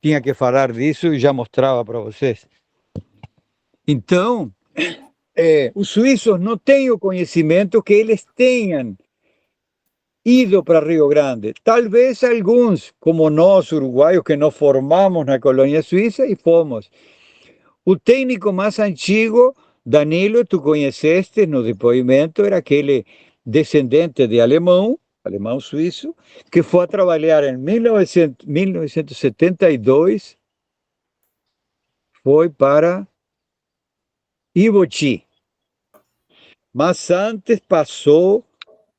tinha que falar disso e já mostrava para vocês. Então, os suíços não têm o conhecimento que eles tenham ido para Rio Grande. Talvez alguns, como nós, uruguaios, que nos formamos na colônia suíça e fomos. O técnico mais antigo, Danilo, tu conheceste no depoimento, era aquele descendente de alemão suíço, que foi a trabalhar em 1972, foi para Iwoti. Mas antes passou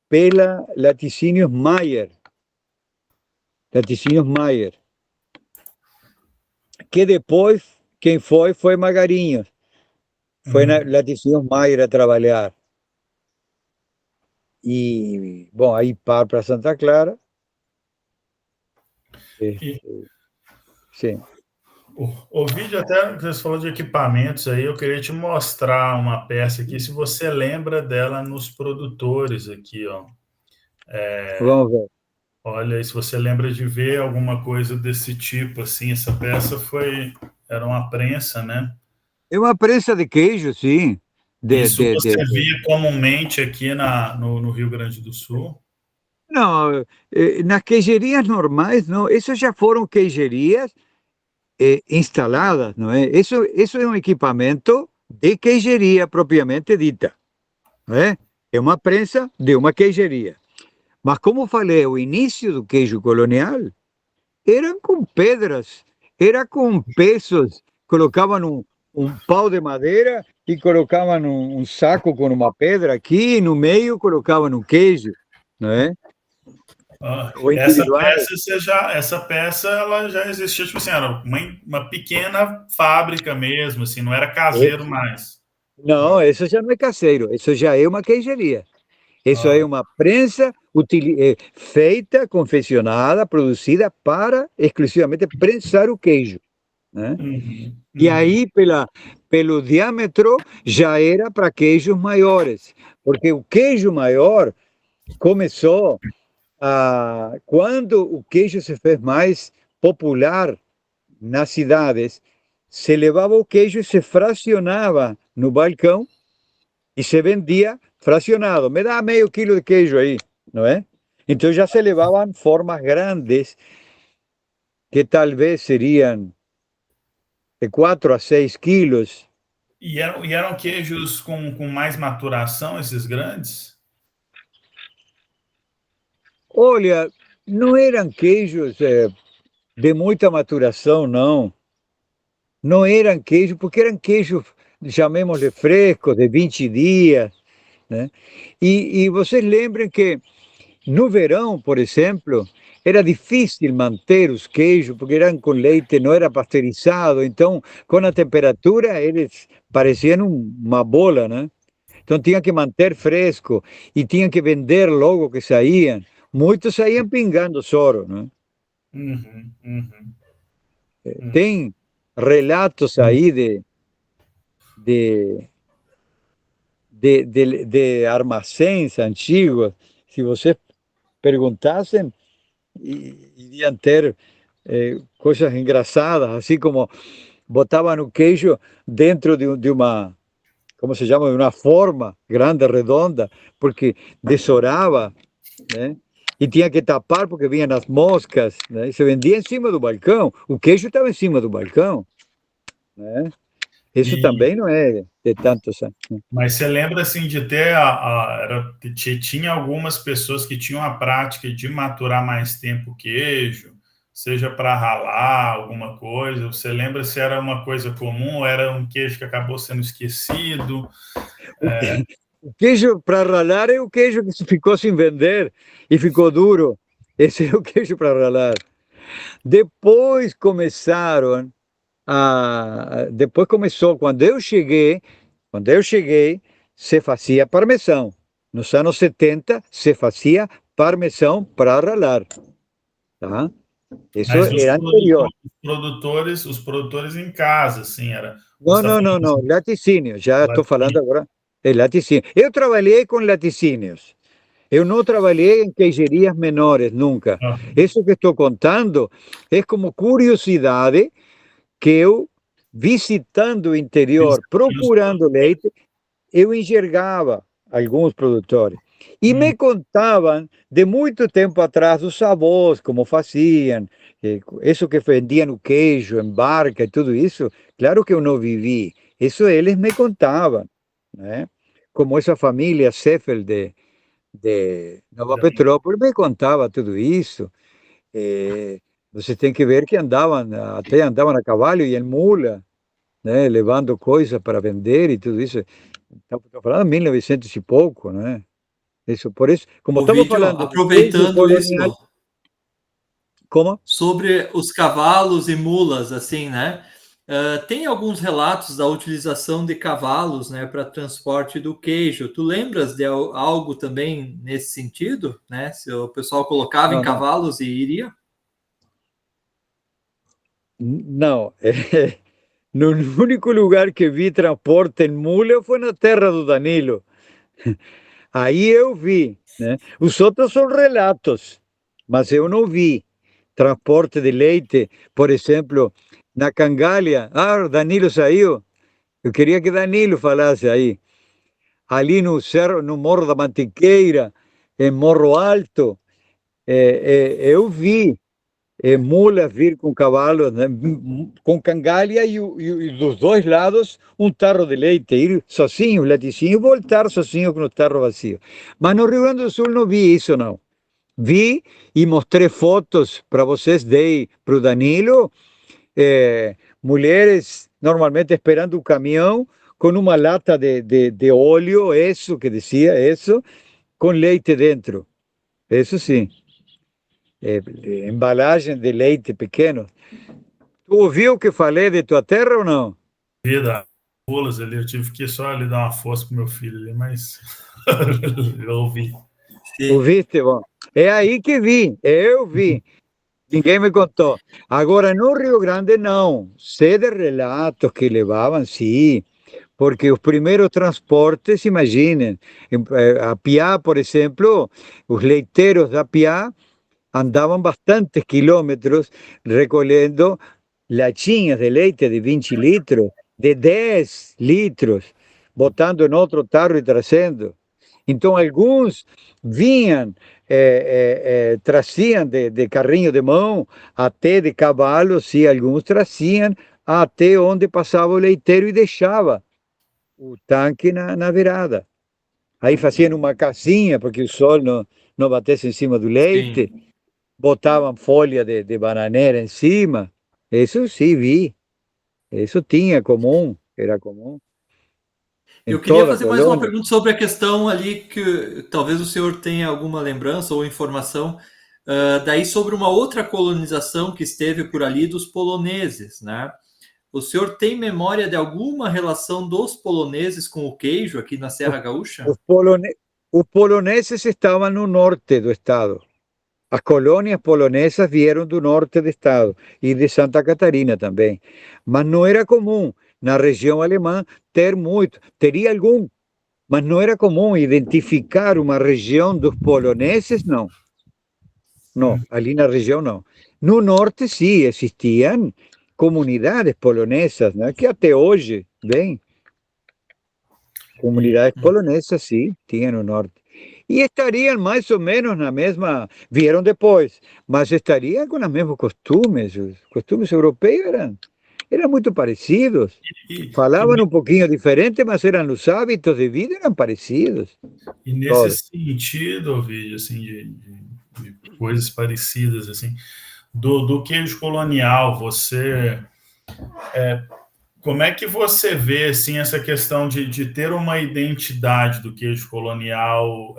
pela Laticínios Mayer. Laticínios Mayer. Que depois, quem foi Magarinhos. Foi na Laticínios Mayer a trabalhar. E, bom, aí para Santa Clara. Sim. O vídeo, até que você falou de equipamentos aí, eu queria te mostrar uma peça aqui, se você lembra dela nos produtores aqui, ó. Vamos ver. Olha, e se você lembra de ver alguma coisa desse tipo, assim, essa peça era uma prensa, né? É uma prensa de queijo, sim. Isso você via comumente aqui no Rio Grande do Sul? Não, nas queijerias normais, não. Essas já foram queijerias instaladas, não é? Isso é um equipamento de queijeria propriamente dita, não é? É uma prensa de uma queijeria. Mas como falei, o início do queijo colonial eram com pedras, era com pesos, colocavam um pau de madeira e colocavam um saco com uma pedra aqui, e no meio colocavam um queijo, não é? O individual. Essa peça ela já existia, tipo assim, era uma pequena fábrica mesmo, assim, não era caseiro mais. Não, isso já não é caseiro, isso já é uma queijaria. Isso é uma prensa feita, confeccionada, produzida para exclusivamente prensar o queijo, né? E aí, pelo diâmetro, já era para queijos maiores, porque o queijo maior começou quando o queijo se fez mais popular nas cidades, se levava o queijo e se fracionava no balcão e se vendia fracionado. Me dá meio quilo de queijo aí, não é? Então já se levavam formas grandes, que talvez seriam de 4 a 6 quilos. E eram queijos com mais maturação, esses grandes? Olha, não eram queijos de muita maturação, não. Não eram queijos, porque eram queijos, chamemos-de frescos, de 20 dias, né? E vocês lembram que no verão, por exemplo, era difícil manter os queijos, porque eram com leite, não era pasteurizado, então, com a temperatura, eles pareciam uma bola, né? Então, tinha que manter fresco e tinha que vender logo que saíam. Muitos saíam pingando soro, né? Tem relatos aí de, de armazéns antigos, se vocês perguntassem, iriam ter coisas engraçadas, assim como botavam o queijo dentro de uma, como se chama, de uma forma grande, redonda, porque desorava, né? E tinha que tapar porque vinham as moscas, né? E se vendia em cima do balcão, o queijo estava em cima do balcão, né? Isso também não é de tantos anos. Mas você lembra, assim, de ter tinha algumas pessoas que tinham a prática de maturar mais tempo o queijo, seja para ralar alguma coisa. Você lembra se era uma coisa comum ou era um queijo que acabou sendo esquecido? O queijo para ralar é o queijo que ficou sem vender e ficou duro. Esse é o queijo para ralar. Depois começaram depois começou, quando eu cheguei, se fazia parmesão. Nos anos 70, se fazia parmesão para ralar, tá? Isso Mas era anterior. os produtores em casa, assim, era... Não, laticínio, já estou falando agora de laticínio. Eu trabalhei com laticínios. Eu não trabalhei em queijerias menores, nunca. Isso que estou contando é como curiosidade que eu, visitando o interior, procurando leite, eu enxergava alguns produtores. E me contavam de muito tempo atrás os avós, como faziam, isso que vendiam o queijo em barca e tudo isso. Claro que eu não vivi, isso eles me contavam, né? Como essa família Seffel de Nova Petrópolis me contava tudo isso. Você tem que ver que até andavam a cavalo e em mula, né, levando coisas para vender e tudo isso. Estou falando de 1900 e pouco, né? Isso, por isso, como estamos Ovidio, falando de queijo aproveitando colonial, isso, como? sobre os cavalos e mulas, assim, né? Tem alguns relatos da utilização de cavalos, né, para transporte do queijo. Tu lembras de algo também nesse sentido, né? Se o pessoal colocava em Não, não, cavalos e iria? não. No único lugar que vi transporte em mula foi na terra do Danilo. Aí eu vi, né? Os outros são relatos, mas eu não vi transporte de leite, por exemplo, na Cangalha. Ah, Danilo saiu. Eu queria que Danilo falasse aí. Ali no cerro, no Morro da Mantiqueira, em Morro Alto, eu vi mulas vir com cavalos, né, com cangalha e dos dois lados um tarro de leite, ir sozinho, laticínio, e voltar sozinho com o tarro vazio. Mas no Rio Grande do Sul não vi isso, não. Vi e mostrei fotos para vocês, dei para o Danilo, mulheres normalmente esperando o caminhão, com uma lata de óleo, isso que dizia, isso, com leite dentro. Isso sim. Embalagem de leite pequeno. Tu ouviu o que falei de tua terra ou não? Vida, bolas ali, eu tive que só ali dar uma força pro meu filho ali, mas eu ouvi. Sim. Ouviste? Bom, é aí que vi, eu vi. Ninguém me contou. Agora, no Rio Grande, não. Sei de relatos que levavam, sim, porque os primeiros transportes, imaginem, a Piá, por exemplo, os leiteiros da Piá andavam bastantes quilômetros recolhendo latinhas de leite de 20 litros, de 10 litros, botando em outro tarro e trazendo. Então, alguns vinham, traziam de carrinho de mão, até de cavalo, e alguns traziam até onde passava o leiteiro e deixava o tanque na virada. Aí faziam uma casinha, porque o sol não batesse em cima do leite, Sim. botavam folha de bananeira em cima. Isso sim, vi. Isso tinha comum, era comum em Eu queria toda a fazer mais uma colônia. pergunta sobre a questão ali que talvez o senhor tenha alguma lembrança ou informação, daí sobre uma outra colonização que esteve por ali dos poloneses, né? O senhor tem memória de alguma relação dos poloneses com o queijo aqui na Os, Serra Gaúcha? os, polone- os poloneses estavam no norte do estado. As colônias polonesas vieram do norte do estado e de Santa Catarina também. Mas não era comum na região alemã ter muito. Teria algum, mas não era comum identificar uma região dos poloneses, não. Não, ali na região não. No norte, sim, existiam comunidades polonesas, né, que até hoje, bem, E, comunidades polonesas, sim, tinha no norte. E estariam mais ou menos na mesma, vieram depois, mas estariam com os mesmos costumes. Os costumes europeus eram muito parecidos. e, e, Falavam um pouquinho diferente, mas eram os hábitos de vida eram parecidos. e nesse Todos. sentido, vídeo assim, de coisas parecidas, assim, do queijo colonial, você como é que você vê assim, essa questão de ter uma identidade do queijo colonial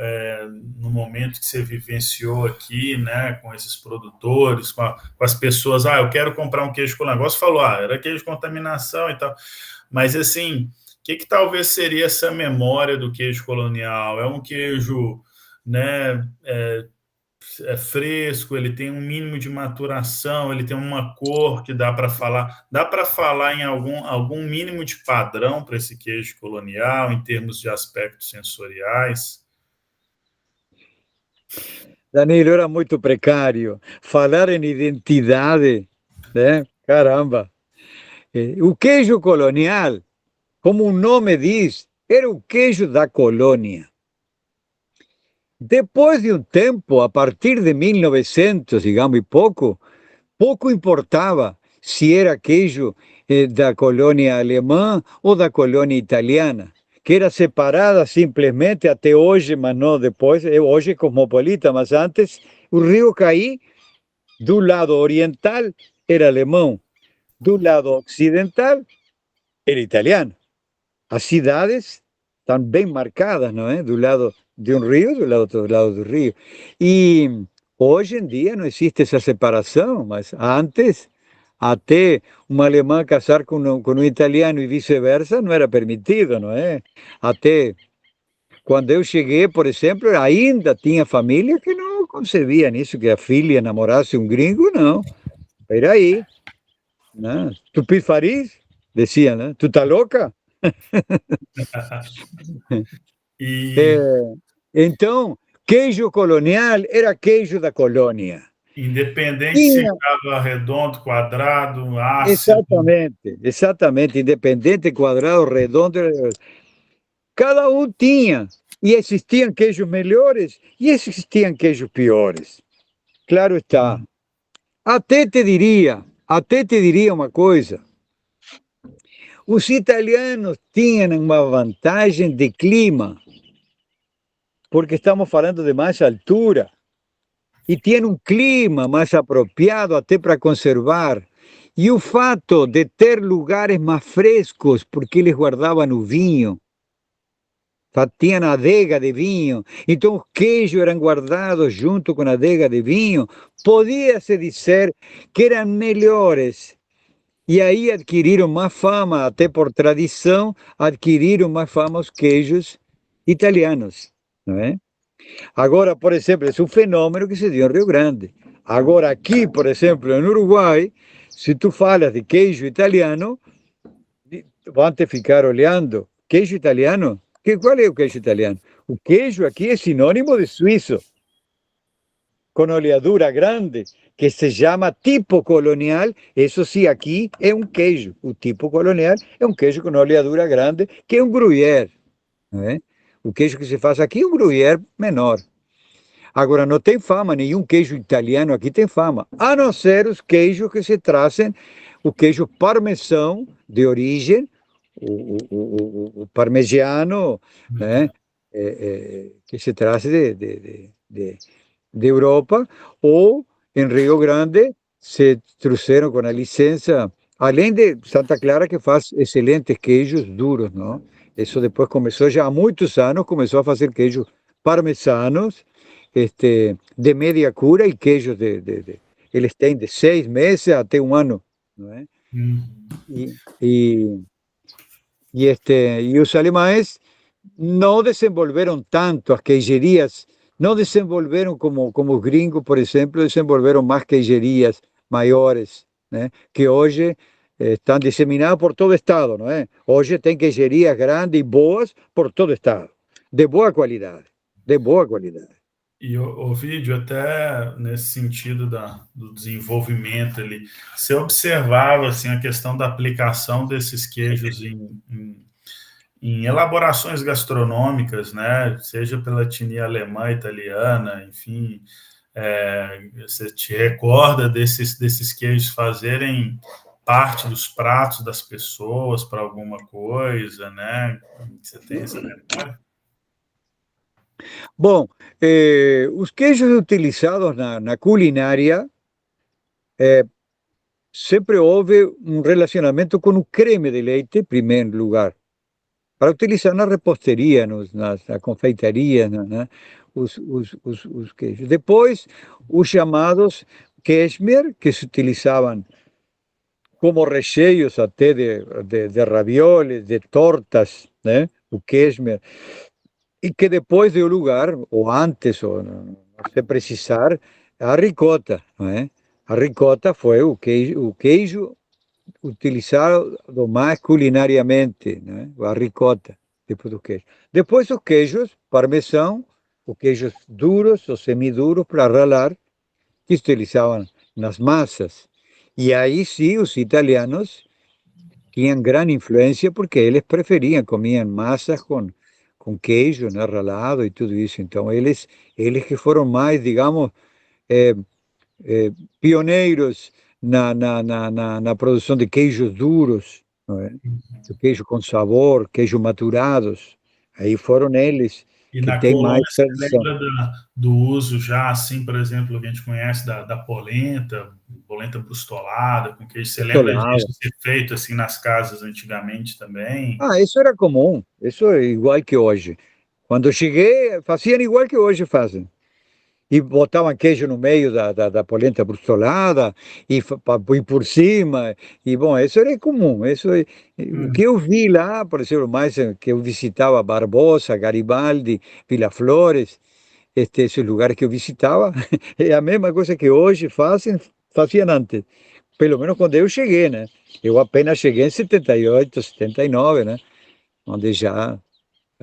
no momento que você vivenciou aqui, né, com esses produtores, com as pessoas? Ah, eu quero comprar um queijo colonial. Você falou, era queijo de contaminação e tal. Mas, assim, o que talvez seria essa memória do queijo colonial? É um queijo, né, fresco, ele tem um mínimo de maturação, ele tem uma cor que dá para falar em algum mínimo de padrão para esse queijo colonial, em termos de aspectos sensoriais. Danilo, era muito precário. Falar em identidade, né? Caramba. O queijo colonial, como o nome diz, era o queijo da colônia. Depois de um tempo, a partir de 1900, digamos, e pouco importava se era queijo da colônia alemã ou da colônia italiana, que era separada simplesmente até hoje, mas não depois. Hoje é cosmopolita, mas antes o Rio Caí, do lado oriental, era alemão, do lado ocidental, era italiano. As cidades estão bem marcadas, não é? Do lado de um rio, do outro lado do rio. E hoje em dia não existe essa separação, mas antes, até um alemão casar com um italiano e vice-versa, não era permitido, não é? Até quando eu cheguei, por exemplo, ainda tinha família que não concebia nisso, que a filha namorasse um gringo, não. Peraí, né? Tupifariz, decía, né? Tu tá louca? É, E, então, queijo colonial era queijo da colônia. independente se Tinha, estava redondo, quadrado, ácido, exatamente, independente, quadrado, redondo, cada um tinha. E existiam queijos melhores e existiam queijos piores. Claro está. Até te diria uma coisa. Os italianos tinham uma vantagem de clima, porque estamos falando de mais altura. E tem um clima mais apropriado até para conservar. E o fato de ter lugares mais frescos, porque eles guardavam o vinho, tinham adega de vinho, então os queijos eram guardados junto com a adega de vinho, podia-se dizer que eram melhores. E aí adquiriram mais fama, até por tradição, adquiriram mais fama os queijos italianos, não é? Agora, por exemplo, é um fenômeno que se deu em Rio Grande. Agora, aqui, por exemplo, no Uruguai, se tu falas de queijo italiano, vão te ficar olhando. Queijo italiano? Qual é o queijo italiano? O queijo aqui é sinônimo de suíço, com oleadura grande, que se chama tipo colonial. Isso sim, aqui é um queijo. O tipo colonial é um queijo com oleadura grande, que é um gruyère, não é? O queijo que se faz aqui é um gruyère menor. Agora, não tem fama, nenhum queijo italiano aqui tem fama, a não ser os queijos que se trazem, o queijo parmesão de origem, o parmegiano, né, que se traz de Europa, ou em Rio Grande se trouxeram com a licença, além de Santa Clara, que faz excelentes queijos duros, não? Isso depois começou, já há muitos anos, começou a fazer queijos parmesanos, de média cura, e queijos eles têm de 6 meses até 1 ano, não é? E os alemães não desenvolveram tanto as queijerias, não desenvolveram como os gringos, por exemplo, desenvolveram mais queijerias maiores, né? Que hoje estão disseminadas por todo o estado, não é? Hoje tem queijerias grandes e boas por todo o estado, de boa qualidade, de boa qualidade. E o vídeo, até nesse sentido do desenvolvimento ali, você observava assim, a questão da aplicação desses queijos em elaborações gastronômicas, né? Seja pela etnia alemã, italiana, enfim, você te recorda desses queijos fazerem parte dos pratos das pessoas para alguma coisa, né? Você tem essa memória? Bom, os queijos utilizados na culinária, sempre houve um relacionamento com o creme de leite, em primeiro lugar, para utilizar na reposteria, na confeitaria, né? Os queijos. Depois, os chamados quesmer, que se utilizavam como recheios até de ravioles, de tortas, né? O quesmer. E que depois deu lugar, ou antes, ou não se precisar, a ricota, não é? A ricota foi o queijo utilizado mais culinariamente, né? A ricota, depois do queijo. Depois os queijos, parmesão, os queijos duros, os semiduros para ralar, que se utilizavam nas massas. E aí sim, os italianos tinham grande influência, porque eles preferiam, comiam massas com queijo, né, ralado e tudo isso. Então, eles que foram mais, digamos, pioneiros na produção de queijos duros, não é? De queijo com sabor, queijo maturados. Aí foram eles E que na têm mais colônia, você tradição. lembra do uso já, assim, por exemplo, que a gente conhece da polenta brustolada, com queijo. Você lembra disso ser feito assim nas casas antigamente também? Isso era comum, isso é igual que hoje. Quando cheguei, faziam igual que hoje fazem. E botavam queijo no meio da polenta brustolada, e por cima, e bom, isso era comum. Isso o que eu vi lá, por exemplo, mais que eu visitava Barbosa, Garibaldi, Vila Flores, esses lugares que eu visitava, é a mesma coisa que hoje faziam antes. Pelo menos quando eu cheguei, né? Eu apenas cheguei em 78, 79, né? Onde já,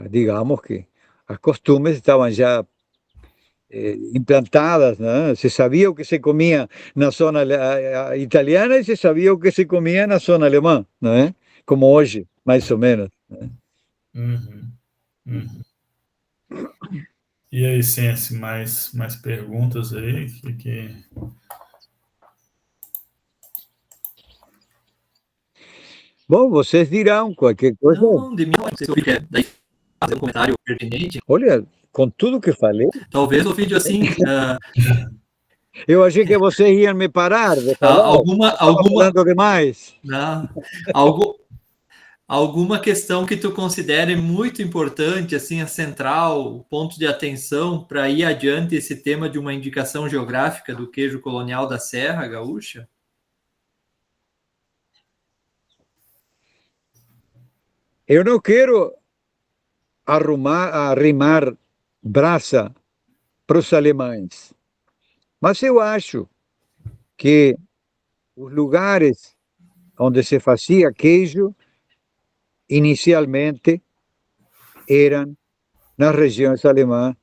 digamos que as costumes estavam já implantadas, né? Se sabia o que se comia na zona italiana e se sabia o que se comia na zona alemã, não é? Como hoje, mais ou menos, né? E aí, Sense, mais perguntas aí? Bom, vocês dirão qualquer coisa. Não, de mim não sei se o vídeo quer daí fazer um comentário pertinente. Olha, com tudo que falei. Talvez o vídeo assim. Eu achei que vocês iam me parar de falar. Alguma, falando demais. Não, alguma questão que tu considere muito importante, assim, a central, o ponto de atenção para ir adiante esse tema de uma indicação geográfica do queijo colonial da Serra Gaúcha? Eu não quero arrimar braça para os alemães, mas eu acho que os lugares onde se fazia queijo inicialmente eram nas regiões alemãs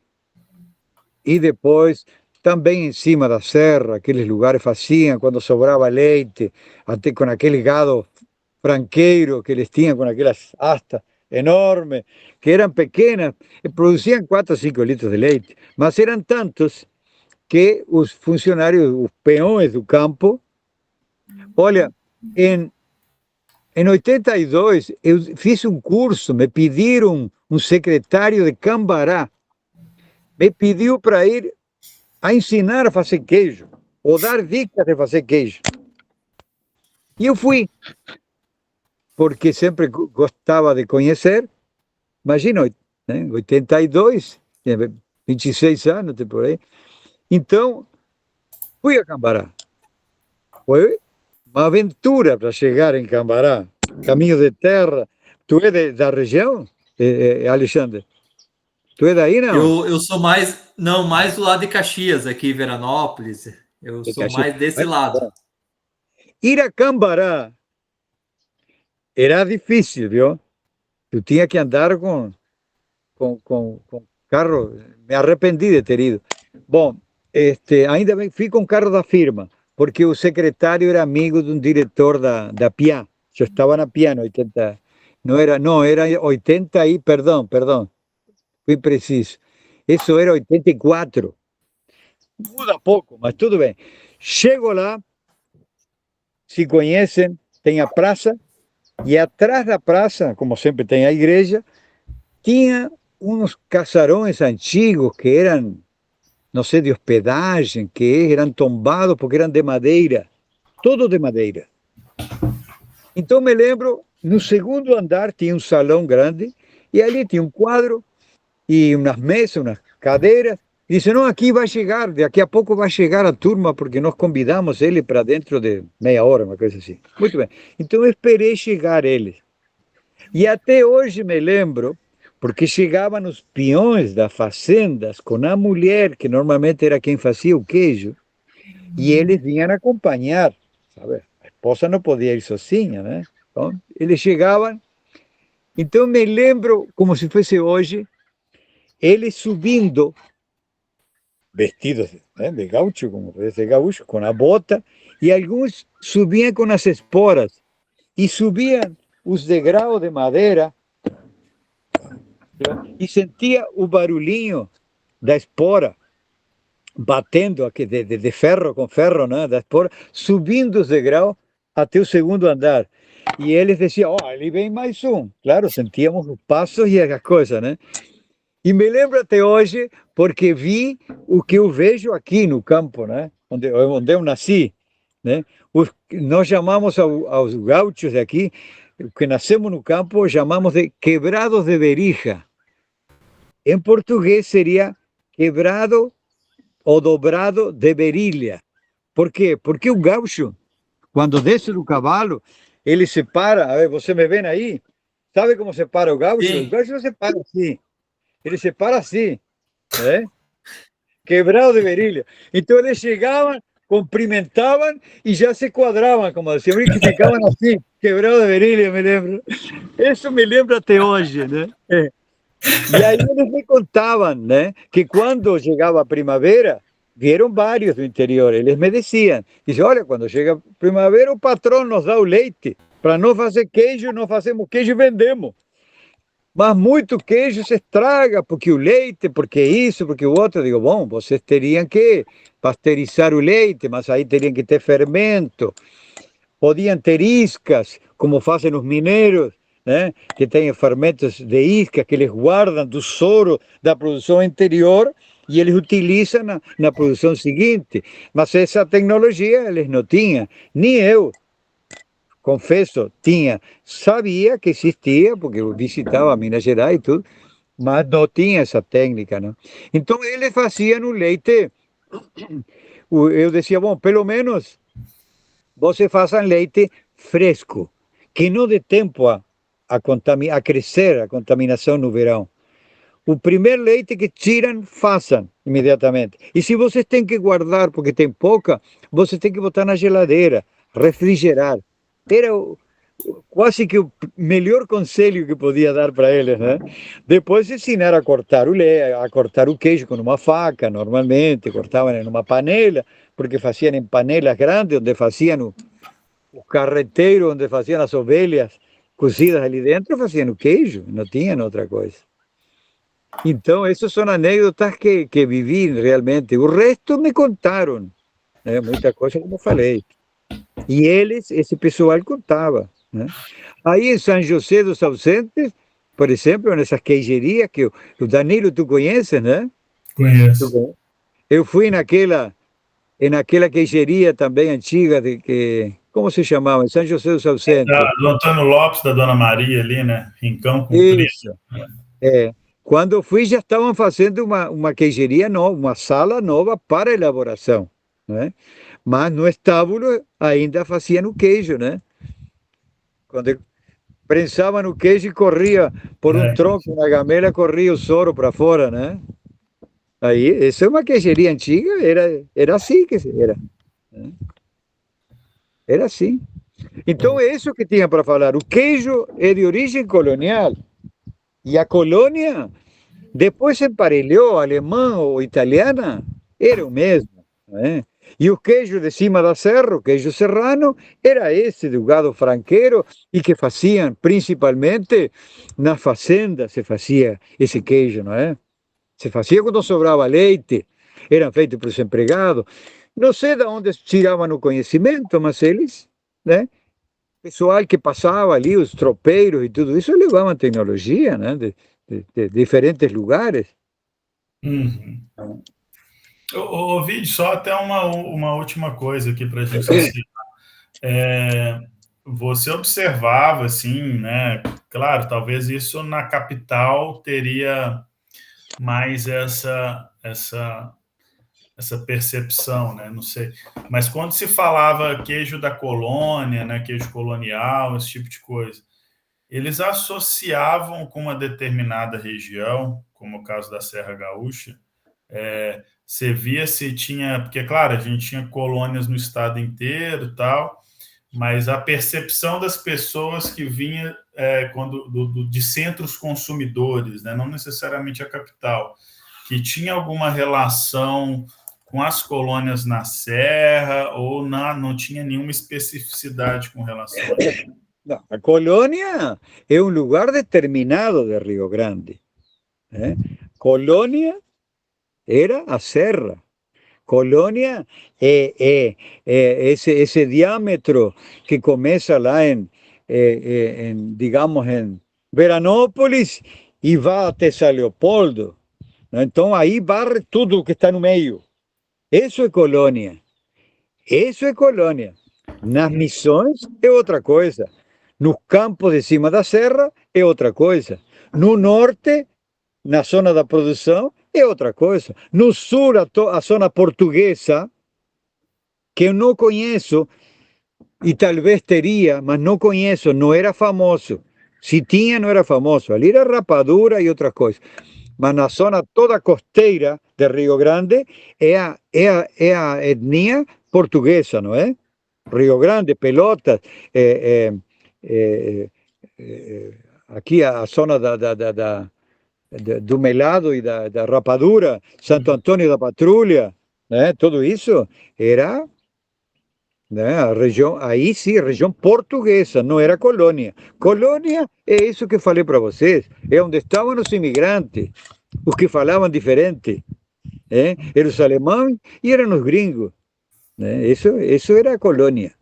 e depois também em cima da serra, aqueles lugares faziam quando sobrava leite, até com aquele gado franqueiro que eles tinham, com aquelas astas enormes, que eram pequenas, e produziam 4 ou 5 litros de leite, mas eram tantos que os funcionários, os peões do campo, olha, em 82 eu fiz um curso, me pediram um secretário de Cambará, me pediu para ir a ensinar a fazer queijo, ou dar dicas de fazer queijo. E eu fui, porque sempre gostava de conhecer. Imagina, né, 82, 26 anos, por aí. Então, fui a Cambará. Foi uma aventura para chegar em Cambará, caminho de terra. Tu é da região, Alexandre? Tu é daí, não? Eu sou mais do lado de Caxias, aqui, Veranópolis. Eu sou mais desse lado. Ir a Cambará era difícil, viu? Eu tinha que andar com carro, me arrependi de ter ido. Bom, ainda bem, fui com carro da firma, porque o secretário era amigo de um diretor da PIA. Eu estava na PIA em 80, era 80 e, perdão, fui preciso. Isso era 84. Muda pouco, mas tudo bem. Chego lá, se conhecem, tem a praça, e atrás da praça, como sempre tem a igreja, tinha uns casarões antigos que eram, não sei, de hospedagem, que eram tombados porque eram de madeira, todos de madeira. Então me lembro, no segundo andar tinha um salão grande, e ali tinha um quadro, e umas mesas, umas cadeiras, e disse, não, aqui vai chegar, daqui a pouco vai chegar a turma, porque nós convidamos ele para dentro de meia hora, uma coisa assim. Muito bem. Então eu esperei chegar eles. E até hoje me lembro, porque chegavam os peões das fazendas com a mulher, que normalmente era quem fazia o queijo, e eles vinham acompanhar, sabe? A esposa não podia ir sozinha, né? Então, eles chegavam. Então me lembro, como se fosse hoje, eles subindo, vestidos, né, de gaúcho, como esse gaúcho, com a bota, e alguns subiam com as esporas, e subiam os degraus de madeira, e sentia o barulhinho da espora, batendo aqui de ferro com ferro, né, da espora, subindo os degraus até o segundo andar. E eles diziam, ali vem mais um. Claro, sentíamos os passos e as coisas, né? E me lembro até hoje, porque vi o que eu vejo aqui no campo, né? Onde eu nasci, né? Nós chamamos aos gaúchos aqui, que nascemos no campo, chamamos de quebrados de berija. Em português seria quebrado ou dobrado de berilha. Por quê? Porque o gaúcho, quando desce do cavalo, ele se para, você me vê aí? Sabe como se para o gaúcho? Sim. O gaúcho não se para assim. Ele se para assim, né? Quebrado de berilha. Então eles chegavam, cumprimentavam e já se quadravam, como assim, que ficavam assim, quebrado de berilha, me lembro. Isso me lembra até hoje, né? E aí eles me contavam, né, que quando chegava a primavera, vieram vários do interior, eles me diziam, olha, quando chega a primavera, o patrão nos dá o leite, para não fazer queijo, nós fazemos queijo e vendemos. Mas muito queijo se estraga, porque o leite, porque isso, porque o outro. Eu digo, bom, vocês teriam que pasteurizar o leite, mas aí teriam que ter fermento. Podiam ter iscas, como fazem os mineiros, né? Que têm fermentos de iscas que eles guardam do soro da produção anterior e eles utilizam na produção seguinte. Mas essa tecnologia eles não tinham, nem eu. Confesso, sabia que existia, porque eu visitava Minas Gerais e tudo, mas não tinha essa técnica, não? Então, eles faziam o leite, eu dizia, bom, pelo menos você faça leite fresco, que não dê tempo a crescer a contaminação no verão. O primeiro leite que tiram, façam imediatamente. E se vocês têm que guardar, porque tem pouca, você tem que botar na geladeira, refrigerar. Era quase que o melhor conselho que podia dar para eles, né? Depois ensinar a cortar o queijo com uma faca, normalmente, cortavam em uma panela, porque faziam em panelas grandes, onde faziam o carreteiro, onde faziam as ovelhas cozidas ali dentro, faziam o queijo, não tinham outra coisa. Então, essas são anedotas que vivi realmente. O resto me contaram, né? Muita coisa, como falei. E esse pessoal contava, né? Aí em São José dos Ausentes, por exemplo, nessas queijerias que o Danilo, tu conheces, né? Conheço. Eu fui naquela queijeria também antiga, como se chamava? Em São José dos Ausentes. Do Antônio Lopes, da Dona Maria ali, né? Rincão com Isso. Quando eu fui, já estavam fazendo uma queijeria nova, uma sala nova para elaboração, né? Mas no estábulo ainda faziam o queijo, né? Quando prensavam o queijo e corria por um tronco, na gamela, corria o soro para fora, né? Aí, essa é uma queijeria antiga, era assim que era. Né? Era assim. Então, é isso que tinha para falar. O queijo é de origem colonial. E a colônia, depois se emparelhou, alemã ou italiana, era o mesmo, né? E o queijo de cima da serra, o queijo serrano, era esse do gado franqueiro, e que faziam principalmente nas fazendas, se fazia esse queijo, não é? Se fazia quando sobrava leite, eram feitos para os empregados. Não sei de onde tiravam o conhecimento, mas eles, né? Pessoal que passava ali, os tropeiros e tudo isso, levavam tecnologia, né? De diferentes lugares. Uhum. Ovid, só até uma última coisa aqui para a gente encerrar. Você observava, assim, né? Claro, talvez isso na capital teria mais essa percepção, né? Não sei. Mas quando se falava queijo da colônia, né? Queijo colonial, esse tipo de coisa, eles associavam com uma determinada região, como o caso da Serra Gaúcha. Você via se tinha, porque claro, a gente tinha colônias no estado inteiro e tal, mas a percepção das pessoas que vinha de centros consumidores, né, não necessariamente a capital, que tinha alguma relação com as colônias na Serra ou não tinha nenhuma especificidade com relação a isso. Não, a colônia é um lugar determinado de Rio Grande. Colônia era a serra. Colônia é esse diâmetro que começa lá digamos, em Veranópolis e vai até São Leopoldo. Então, aí barre tudo que está no meio. Isso é colônia. Isso é colônia. Nas missões é outra coisa. Nos campos de cima da serra é outra coisa. No norte, na zona da produção, é outra coisa. No sul, a zona portuguesa, que eu não conheço, e talvez teria, mas não conheço, não era famoso. Se tinha, não era famoso. Ali era rapadura e outras coisas. Mas na zona toda costeira de Rio Grande é a etnia portuguesa, não é? Rio Grande, Pelotas, aqui a zona do melado e da rapadura, Santo Antônio da Patrulha, né? Tudo isso era, né, a região, aí sim, região portuguesa, não era colônia. Colônia é isso que falei para vocês, é onde estavam os imigrantes, os que falavam diferente, eram os alemães e eram os gringos, né? Isso era a colônia.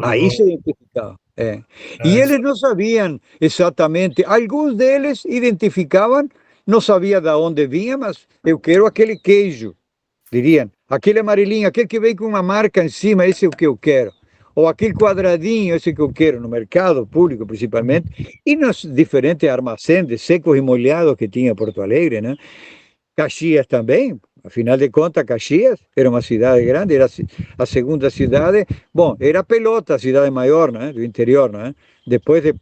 Aí se identificava. E eles não sabiam exatamente, alguns deles identificavam não sabia de onde vinha, mas eu quero aquele queijo, diriam. Aquele amarelinho, aquele que vem com uma marca em cima, esse é o que eu quero. Ou aquele quadradinho, esse que eu quero, no mercado público principalmente, e nos diferentes armazéns de secos e molhados que tinha Porto Alegre, né? Caxias também, afinal de contas, Caxias era uma cidade grande, era a segunda cidade, bom, era Pelota, a cidade maior, né? Do interior, né? Depois de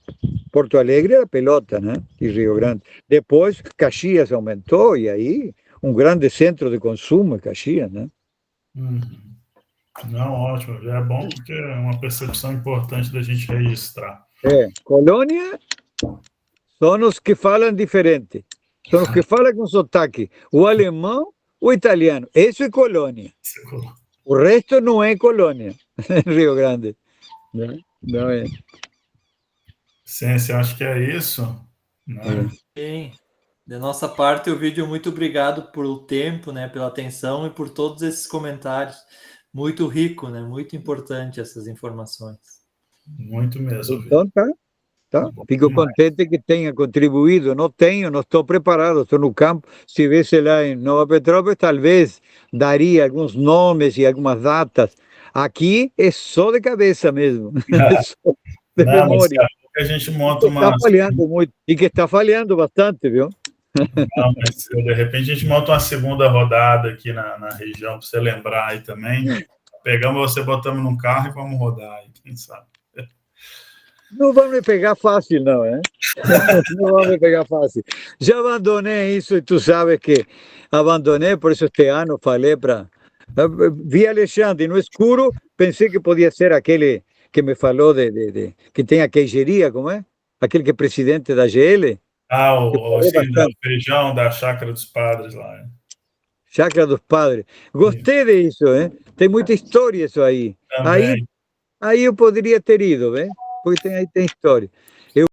Porto Alegre era Pelota, né? E Rio Grande. Depois Caxias aumentou e aí um grande centro de consumo, Caxias, né? Não, ótimo, já é bom porque é uma percepção importante da gente registrar. Colônia são os que falam diferente, são os que falam com sotaque, o alemão, o italiano, isso é colônia. O resto não é colônia, em Rio Grande. Não é. Ciência, acho que é isso. Né? Sim. Da nossa parte, o vídeo, muito obrigado pelo tempo, né, pela atenção e por todos esses comentários. Muito rico, né? Muito importante essas informações. Muito mesmo. Então tá. Fico contente que tenha contribuído. Não estou preparado, estou no campo. Se estivesse lá em Nova Petrópolis, talvez daria alguns nomes e algumas datas. Aqui é só de cabeça mesmo. É só de memória. A gente monta uma... Está falhando muito, e que está falhando bastante, viu? Não, mas de repente a gente monta uma segunda rodada aqui na região, para você lembrar aí também. Pegamos você, botamos num carro e vamos rodar aí, quem sabe. Não vão me pegar fácil, não, hein? Não vão me pegar fácil. Já abandonei isso e tu sabes que abandonei, por isso este ano falei para... Vi Alexandre no escuro, pensei que podia ser aquele que me falou que tem a queijeria, como é? Aquele que é presidente da GL. Sim, do feijão da Chácara dos Padres lá. Chácara dos Padres. Gostei disso, hein? Tem muita história isso aí. Aí eu poderia ter ido, hein? Porque tem história.